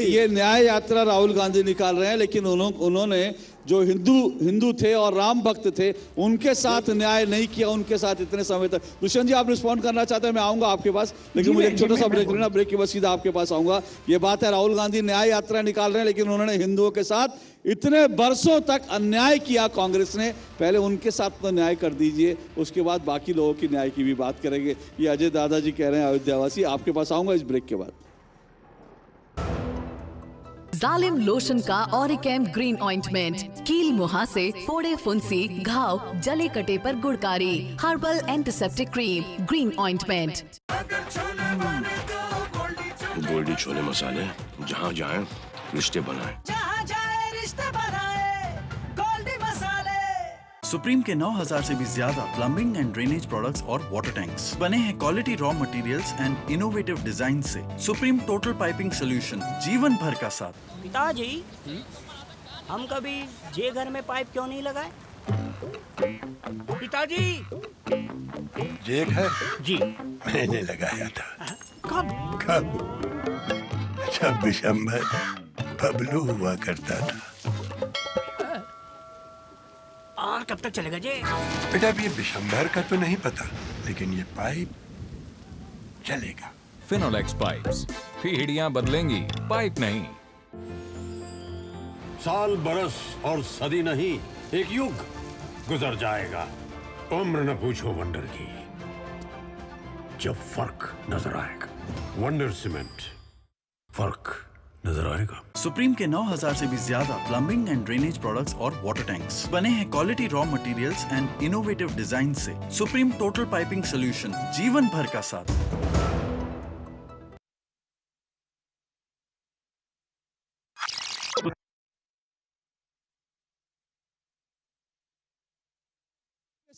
ये न्याय यात्रा राहुल गांधी निकाल रहे हैं, लेकिन उन्होंने जो हिंदू थे और राम भक्त थे उनके साथ न्याय नहीं किया, उनके साथ इतने समय तक। दुष्यंत जी, आप रिस्पॉन्ड करना चाहते हैं? मैं आऊंगा आपके पास, लेकिन मुझे एक छोटा सा ब्रेक लेना, ब्रेक के बाद सीधा आपके पास आऊंगा। ये बात है, राहुल गांधी न्याय यात्रा निकाल रहे हैं, लेकिन उन्होंने हिंदुओं के साथ इतने वर्षों तक अन्याय किया कांग्रेस ने। पहले उनके साथ तो न्याय कर दीजिए, उसके बाद बाकी लोगों की न्याय की भी बात करेंगे। ये अजय दादाजी कह रहे हैं, अयोध्यावासी। आपके पास आऊंगा इस ब्रेक के बाद। जालिम लोशन का ऑरिकैम ग्रीन ऑइंटमेंट, कील मुहासे, फोड़े फुंसी, घाव, जले कटे पर गुड़कारी, herbal antiseptic cream, green ointment. Goldie छोले मसाले, जहाँ जाए रिश्ते बनाए, जहाँ जाए रिश्ते बनाए, गोल्डी मसाले। सुप्रीम के 9000 से भी ज्यादा प्लम्बिंग एंड ड्रेनेज प्रोडक्ट्स और वाटर टैंक्स बने हैं quality raw materials and innovative design से। सुप्रीम टोटल पाइपिंग सोल्यूशन, जीवन भर का साथ। पिताजी, हम कभी जे घर में पाइप क्यों नहीं लगाए? पिताजी, जे घर जी मैंने लगाया था। कब? जब विशंभर बबलू हुआ करता था। और कब तक चलेगा जी? बेटा, अब ये विशंभर का तो नहीं पता, लेकिन ये पाइप चलेगा। फिनोलेक्स पाइप्स, पीढ़ियां बदलेंगी, पाइप नहीं। साल, बरस और सदी नहीं, एक युग गुजर जाएगा। उम्र न पूछो वंडर की, जब फर्क नजर आएगा। वंडर सीमेंट, फर्क नजर आएगा। सुप्रीम के 9000 से भी ज्यादा प्लम्बिंग एंड ड्रेनेज प्रोडक्ट्स और वाटर टैंक्स बने हैं quality raw materials and innovative design से। सुप्रीम टोटल पाइपिंग सोल्यूशन, जीवन भर का साथ।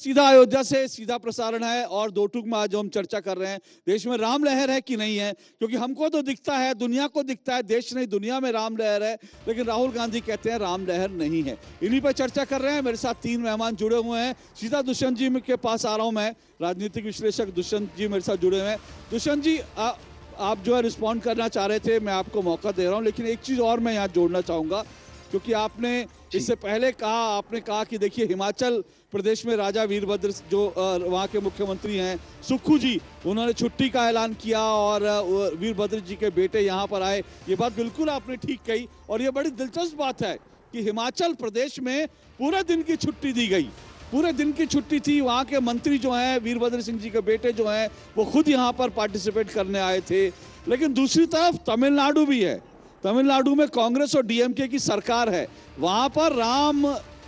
सीधा अयोध्या से सीधा प्रसारण है, और दो टूक में आज हम चर्चा कर रहे हैं देश में राम लहर है कि नहीं है, क्योंकि हमको तो दिखता है, दुनिया को दिखता है, देश नहीं दुनिया में राम लहर है, लेकिन राहुल गांधी कहते हैं राम लहर नहीं है। इन्हीं पर चर्चा कर रहे हैं। मेरे साथ 3 मेहमान जुड़े हुए हैं। सीधा दुष्यंत जी के पास आ रहा हूं मैं, राजनीतिक विश्लेषक दुष्यंत जी मेरे साथ जुड़े हुए हैं। दुष्यंत जी, आप जो है रिस्पॉन्ड करना चाह रहे थे, मैं आपको मौका दे रहा हूँ, लेकिन एक चीज और मैं यहाँ जोड़ना चाहूंगा, क्योंकि आपने इससे पहले आपने कहा कि देखिए हिमाचल प्रदेश में राजा वीरभद्र जो वहाँ के मुख्यमंत्री हैं सुक्खू जी, उन्होंने छुट्टी का ऐलान किया और वीरभद्र जी के बेटे यहाँ पर आए। ये बात बिल्कुल आपने ठीक कही और ये बड़ी दिलचस्प बात है कि हिमाचल प्रदेश में पूरे दिन की छुट्टी दी गई, पूरे दिन की छुट्टी थी। वहाँ के मंत्री जो हैं वीरभद्र सिंह जी के बेटे जो हैं वो खुद यहाँ पर पार्टिसिपेट करने आए थे। लेकिन दूसरी तरफ तमिलनाडु भी है, तमिलनाडु में कांग्रेस और डीएमके की सरकार है। वहाँ पर राम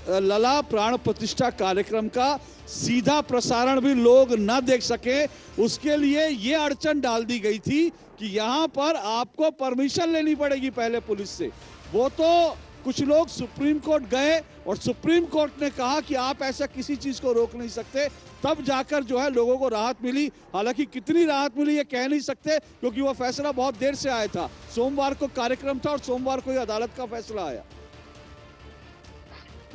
लला प्राण प्रतिष्ठा कार्यक्रम का सीधा प्रसारण भी लोग न देख सके, उसके लिए ये अड़चन डाल दी गई थी कि यहाँ पर आपको परमिशन लेनी पड़ेगी पहले पुलिस से। वो तो कुछ लोग सुप्रीम कोर्ट गए और सुप्रीम कोर्ट ने कहा कि आप ऐसा किसी चीज को रोक नहीं सकते, तब जाकर जो है लोगों को राहत मिली। हालांकि कितनी राहत मिली ये कह नहीं सकते क्योंकि वो फैसला बहुत देर से आया था। सोमवार को कार्यक्रम था और सोमवार को ही अदालत का फैसला आया।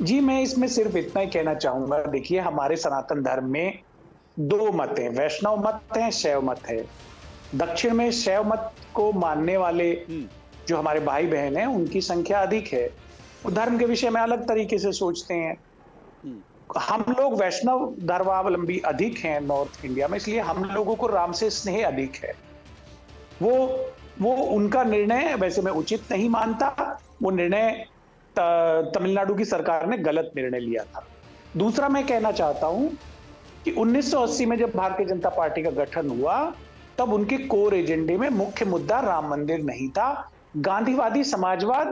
जी मैं इसमें सिर्फ इतना ही कहना चाहूंगा, देखिए हमारे सनातन धर्म में दो मत हैं, वैष्णव मत है, शैव मत है। दक्षिण में शैव मत को मानने वाले जो हमारे भाई बहन हैं उनकी संख्या अधिक है, वो धर्म के विषय में अलग तरीके से सोचते हैं। हम लोग वैष्णव धर्मावलंबी अधिक हैं नॉर्थ इंडिया में, इसलिए हम लोगों को राम से स्नेह अधिक है। वो उनका निर्णय वैसे मैं उचित नहीं मानता, वो निर्णय तमिलनाडु की सरकार ने गलत निर्णय लिया था। दूसरा मैं कहना चाहता हूं कि 1980 में जब भारतीय जनता पार्टी का गठन हुआ तब उनके कोर एजेंडे में मुख्य मुद्दा राम मंदिर नहीं था, गांधीवादी समाजवाद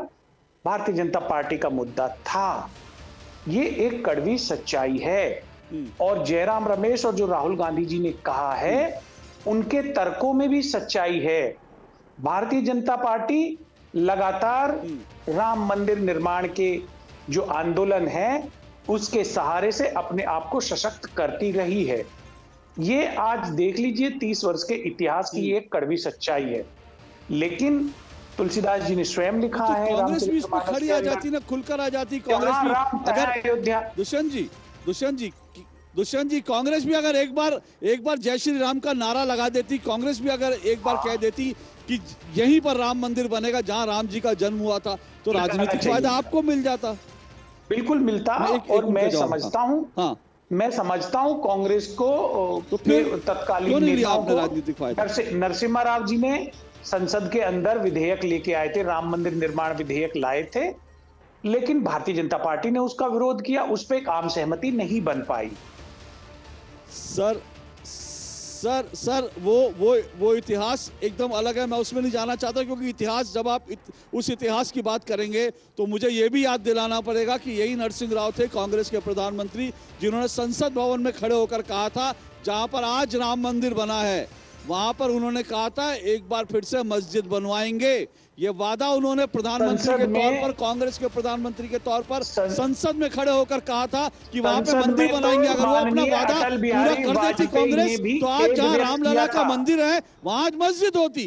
भारतीय जनता पार्टी का मुद्दा था। ये एक कड़वी सच्चाई है और जयराम रमेश और जो राहुल गांधी जी ने कहा है उनके तर्कों में भी सच्चाई है। भारतीय जनता पार्टी लगातार राम मंदिर निर्माण के जो आंदोलन है उसके सहारे से अपने आप को सशक्त करती रही है। ये आज देख लीजिए 30 वर्ष के इतिहास की एक कड़वी सच्चाई है। लेकिन तुलसीदास जी ने स्वयं लिखा तो है, कांग्रेस भी इसमें खड़ी आ जाती ना, खुलकर आ जाती कांग्रेस भी। अगर अयोध्या दुष्यंत जी कांग्रेस भी अगर एक बार जय श्री राम का नारा लगा देती, कांग्रेस भी अगर एक बार कह देती कि यहीं पर राम मंदिर बनेगा जहां राम जी का जन्म हुआ था, तो राजनीतिक फायदा आपको मिल जाता। बिल्कुल मिलता। और मैं समझता हूं, हाँ मैं समझता हूं कांग्रेस को तो फिर तत्कालीन नेताओं को राजनीतिक फायदा। नरसिम्हा राव जी ने संसद के अंदर विधेयक लेके आए थे, राम मंदिर निर्माण विधेयक लाए थे, लेकिन भारतीय जनता पार्टी ने उसका विरोध किया, उस पर एक आम सहमति नहीं बन पाई। सर वो इतिहास एकदम अलग है, मैं उसमें नहीं जाना चाहता क्योंकि इतिहास जब आप उस इतिहास की बात करेंगे तो मुझे ये भी याद दिलाना पड़ेगा कि यही नरसिंह राव थे कांग्रेस के प्रधानमंत्री जिन्होंने संसद भवन में खड़े होकर कहा था जहां पर आज राम मंदिर बना है वहां पर उन्होंने कहा था एक बार फिर से मस्जिद बनवाएंगे। ये वादा उन्होंने प्रधानमंत्री के तौर पर, कांग्रेस के प्रधानमंत्री के तौर पर संसद में खड़े होकर कहा था कि वहां पे मंदिर बनाएंगे। अगर वो अपना वादा पूरा कर देती कांग्रेस तो आज जहां रामलला का मंदिर है वहां आज मस्जिद होती।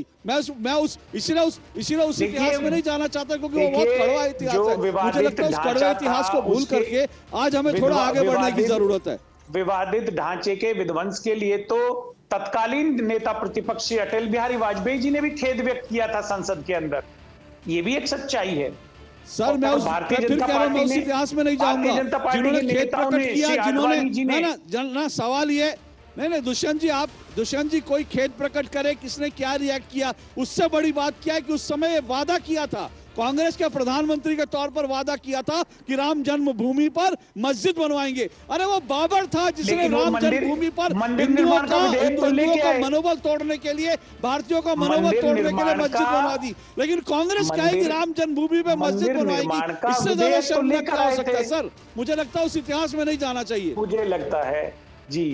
इसलिए उस इतिहास में नहीं जाना चाहता क्योंकि वो बहुत कड़वा इतिहास है। मुझे लगता है उस कड़वे इतिहास को भूल करके आज हमें थोड़ा आगे बढ़ने की जरूरत है। विवादित ढांचे के विध्वंस के लिए तो तत्कालीन नेता प्रतिपक्ष अटल बिहारी वाजपेयी जी ने भी खेद व्यक्त किया था संसद के अंदर। ये भी एक सच्चाई है। सर मैं भारतीय जनता पार्टी उस इतिहास में नहीं जाऊंगा जिन्होंने खेद प्रकट किया, जिन्होंने ना सवाल ये नहीं दुष्यंत जी कोई खेद प्रकट करे किसने क्या रिएक्ट किया, उससे बड़ी बात क्या है कि उस समय वादा किया था, कांग्रेस के प्रधानमंत्री के तौर पर वादा किया था कि राम जन्मभूमि पर मस्जिद बनवाएंगे। अरे वो बाबर था जिसने राम जन्मभूमि पर हिंदुओं का मनोबल तोड़ने के लिए, भारतीयों का मनोबल तोड़ने के लिए मस्जिद बनवा दी। लेकिन कांग्रेस कहेगी राम जन्मभूमि पर मस्जिद बनवाएगी, इससे ज्यादा शर्मनाक क्या हो सकता है? सर मुझे लगता है उस इतिहास में नहीं जाना चाहिए। मुझे लगता है जी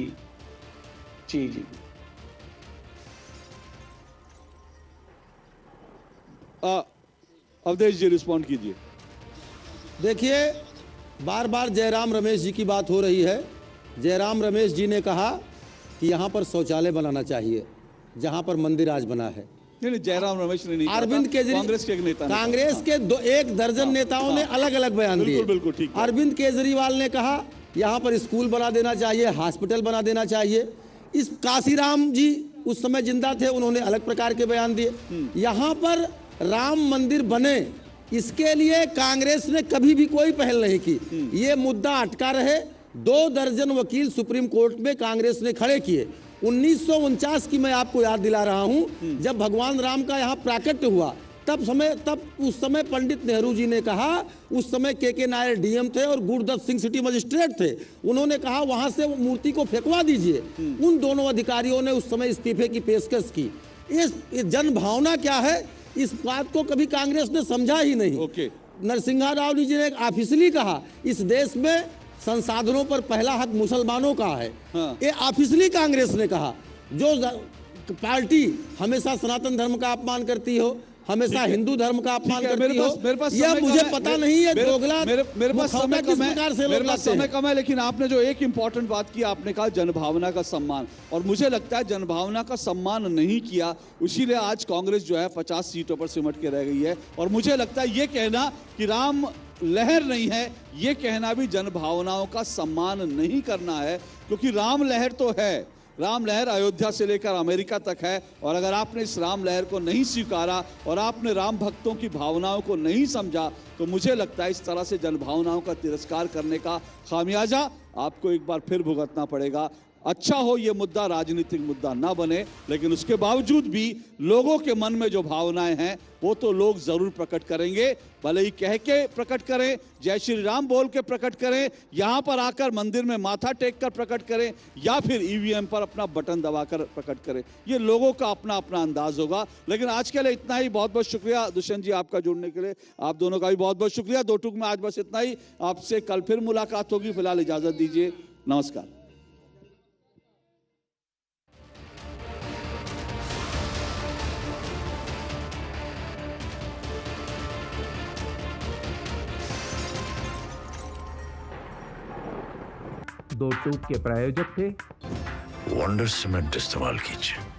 जी जी अवधेश जी रिस्पॉन्ड कीजिए। देखिए बार बार जयराम रमेश जी की बात हो रही है। जयराम रमेश जी ने कहा कि यहाँ पर शौचालय बनाना चाहिए जहाँ पर मंदिर आज बना है। नहीं जयराम रमेश ने नहीं, अरविंद केजरीवाल कांग्रेस के एक नेता, कांग्रेस के एक दर्जन नेताओं ने अलग अलग बयान दिए। बिल्कुल ठीक। अरविंद केजरीवाल ने कहा यहाँ पर स्कूल बना देना चाहिए, हॉस्पिटल बना देना चाहिए। इस काशीराम जी उस समय जिंदा थे, उन्होंने अलग प्रकार के बयान दिए। यहाँ पर राम मंदिर बने इसके लिए कांग्रेस ने कभी भी कोई पहल नहीं की। ये मुद्दा अटका रहे। 2 दर्जन वकील सुप्रीम कोर्ट में कांग्रेस ने खड़े किए। 1949 की मैं आपको याद दिला रहा हूं, जब भगवान राम का यहाँ प्राकट्य हुआ, तब उस समय पंडित नेहरू जी ने कहा, उस समय के नायर डीएम थे और गुरदत्त सिंह सिटी मजिस्ट्रेट थे, उन्होंने कहा वहां से वो मूर्ति को फेंकवा दीजिए। उन दोनों अधिकारियों ने उस समय इस्तीफे की पेशकश की। इस जन भावना क्या है, इस बात को कभी कांग्रेस ने समझा ही नहीं। नरसिम्हा राव जी ने ऑफिशियली कहा, इस देश में संसाधनों पर पहला हक मुसलमानों का है। ये ऑफिशियली कांग्रेस ने कहा। जो पार्टी हमेशा सनातन धर्म का अपमान करती हो, हमेशा हिंदू धर्म का अपमान करती हो, ये मुझे पता नहीं है। दोगला मेरे पास समय किस प्रकार से लोग लाते हैं। समय कम है, लेकिन आपने जो एक इंपॉर्टेंट बात की, आपने कहा जनभावना का सम्मान, और मुझे लगता है जनभावना का सम्मान नहीं किया, इसीलिए आज कांग्रेस जो है 50 सीटों पर सिमट के रह गई है। और मुझे लगता है ये कहना कि राम लहर नहीं है, ये कहना भी जनभावनाओं का सम्मान नहीं करना है, क्योंकि राम लहर तो है। राम लहर अयोध्या से लेकर अमेरिका तक है, और अगर आपने इस राम लहर को नहीं स्वीकारा और आपने राम भक्तों की भावनाओं को नहीं समझा, तो मुझे लगता है इस तरह से जनभावनाओं का तिरस्कार करने का खामियाजा आपको एक बार फिर भुगतना पड़ेगा। अच्छा हो ये मुद्दा राजनीतिक मुद्दा ना बने, लेकिन उसके बावजूद भी लोगों के मन में जो भावनाएं हैं वो तो लोग जरूर प्रकट करेंगे, भले ही कह के प्रकट करें, जय श्री राम बोल के प्रकट करें, यहाँ पर आकर मंदिर में माथा टेक कर प्रकट करें, या फिर ईवीएम पर अपना बटन दबाकर प्रकट करें। ये लोगों का अपना अपना अंदाज होगा। लेकिन आज के लिए इतना ही। बहुत बहुत शुक्रिया दुष्यंत जी आपका जुड़ने के लिए, आप दोनों का भी बहुत बहुत शुक्रिया। 2 टूक में आज बस इतना ही। आपसे कल फिर मुलाकात होगी। फिलहाल इजाजत दीजिए, नमस्कार। दो टूक के प्रायोजक थे वंडर सीमेंट इस्तेमाल कीजिए।